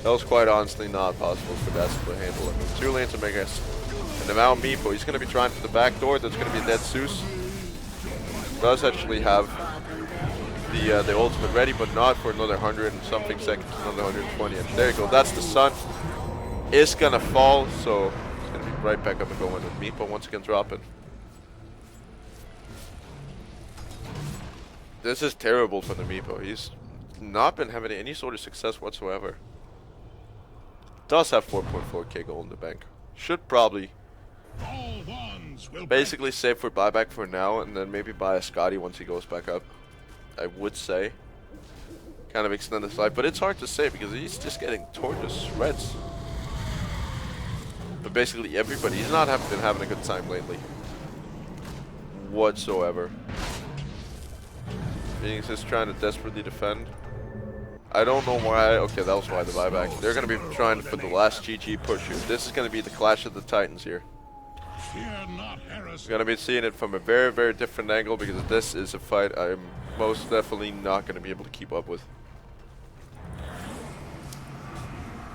That was quite honestly not possible for Dazzle to handle. I mean, 2 lanes of Megas. And the Mount Meepo, he's going to be trying for the back door. That's going to be a dead Zeus. Does actually have the ultimate ready, but not for another 100 and something seconds, another 120. And there you go. That's the sun. Is going to fall, so it's going to be right back up and going. And Meepo once again dropping. This is terrible for the Meepo. He's not been having any sort of success whatsoever. Does have 4.4k gold in the bank. Should probably basically save for buyback for now, and then maybe buy a Scotty once he goes back up. I would say. Kind of extend his life, but it's hard to say because he's just getting torn to shreds. But basically everybody, he's not been having a good time lately. Whatsoever. He's just trying to desperately defend. I don't know why. Okay, that was why the buyback. They're going to be trying for the last GG push here. This is going to be the Clash of the Titans here. We're going to be seeing it from a very, very different angle because this is a fight I'm most definitely not going to be able to keep up with.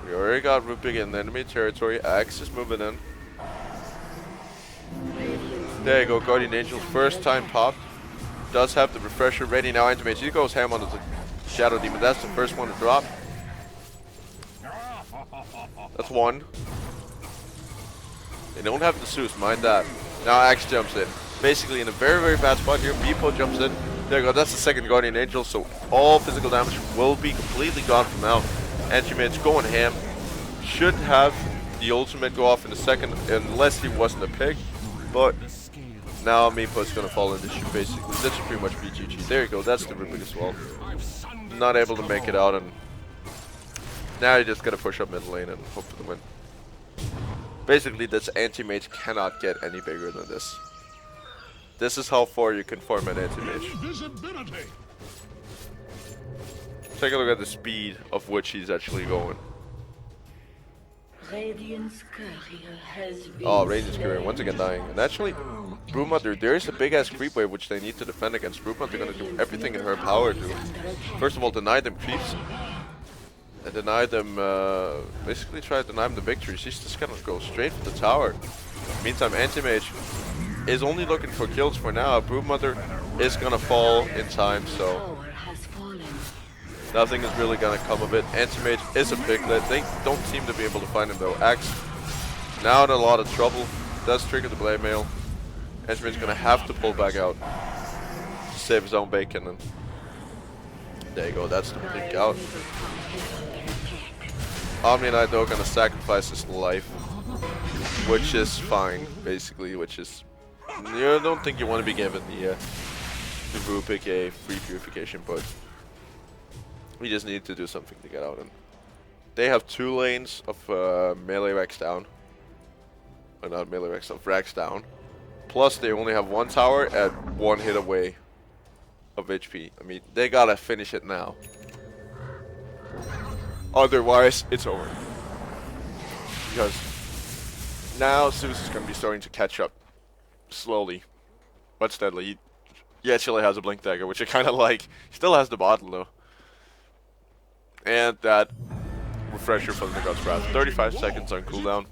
We already got Rupik in the enemy territory. Axe is moving in. There you go, Guardian Angel's first time popped. Does have the refresher ready now. Anti-Mage, he goes ham on the Shadow Demon. That's the first one to drop. That's one. They don't have the Zeus, mind that. Now Axe jumps in. Basically in a very, very bad spot here. Meepo jumps in. There you go, that's the second Guardian Angel, so all physical damage will be completely gone from now. Anti-Mage going ham. Should have the ultimate go off in a second, unless he wasn't a pig. But now Meepo's gonna fall in. This should pretty much be GG. There you go, that's the Rupik as well. Not able to make it out, and now you just gotta push up mid lane and hope for the win. Basically, this anti-mage cannot get any bigger than this. This is how far you can farm an anti-mage. Take a look at the speed of which he's actually going. Oh, Radiant's Courier once again dying. And actually, Broodmother, there is a big ass creep wave which they need to defend against. Broodmother gonna do everything in her power to, first of all, deny them creeps. And deny them, basically try to deny them the victory. She's just gonna go straight for the tower. Meantime, Anti-Mage is only looking for kills for now. Broodmother is gonna fall in time, so nothing is really gonna come of it. Anti-Mage is a piglet. They don't seem to be able to find him though. Axe now in a lot of trouble. Does trigger the Blade Mail. Anti-Mage is gonna have to pull back out to save his own bacon. And there you go. That's the blink out. Omni Knight though gonna sacrifice his life, which is fine, basically. Which is, you don't think you want to be given the Rupik a free purification, but we just need to do something to get out. And they have 2 lanes of melee racks down, or not melee racks, of racks down. Plus they only have 1 tower at 1 hit away of HP. I mean, they gotta finish it now. Otherwise, it's over. Because now Zeus is going to be starting to catch up slowly, but steadily. He actually has a Blink Dagger, which I kind of like. He still has the bottle though. And that refresher from the God's Wrath. 35 seconds on cooldown.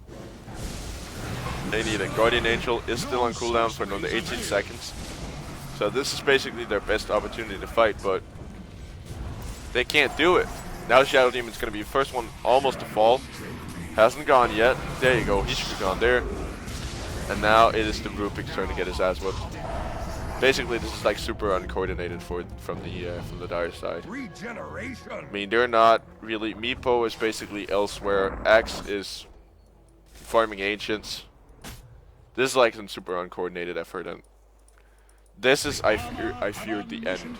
They need it. Guardian Angel is still on cooldown for another 18 seconds. So this is basically their best opportunity to fight, but they can't do it. Now Shadow Demon's going to be the first one almost to fall. Hasn't gone yet. There you go. He should be gone there. And now it is the Rupik's turn to get his ass whooped. Basically, this is like super uncoordinated from the dire side. Regeneration. I mean, they're not really. Meepo is basically elsewhere. X is farming ancients. This is like some super uncoordinated effort, and this is I fear the end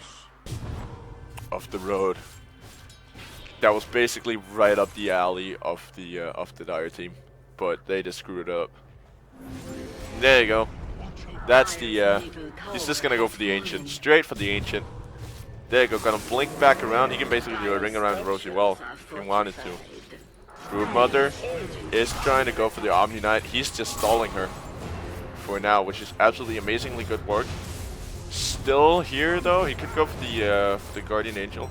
of the road. That was basically right up the alley of the dire team, but they just screwed it up. There you go. That's the, he's just gonna go for the Ancient. Straight for the Ancient. There you go, gonna blink back around. He can basically do a ring around Rosie well, if he wanted to. Broodmother is trying to go for the Omni Knight. He's just stalling her for now, which is absolutely amazingly good work. Still here, though. He could go for the Guardian Angel.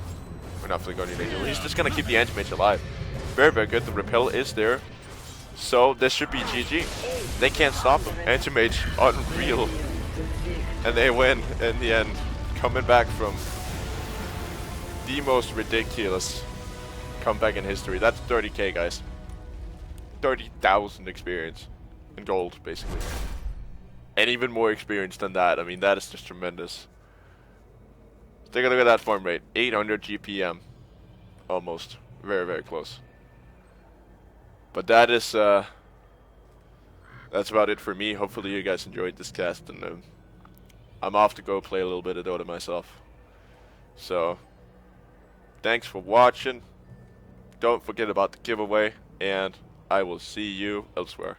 Or not for the Guardian Angel. He's just gonna keep the Anti-Mage alive. Very, very good. The repel is there. So this should be GG. They can't stop him. Anti-Mage, unreal. And they win in the end. Coming back from the most ridiculous comeback in history. That's 30k, guys. 30,000 experience. In gold, basically. And even more experience than that. I mean, that is just tremendous. Take a look at that farm rate. 800 GPM. Almost. Very, very close. But that is, that's about it for me. Hopefully you guys enjoyed this cast, and I'm off to go play a little bit of Dota myself. So, thanks for watching. Don't forget about the giveaway, and I will see you elsewhere.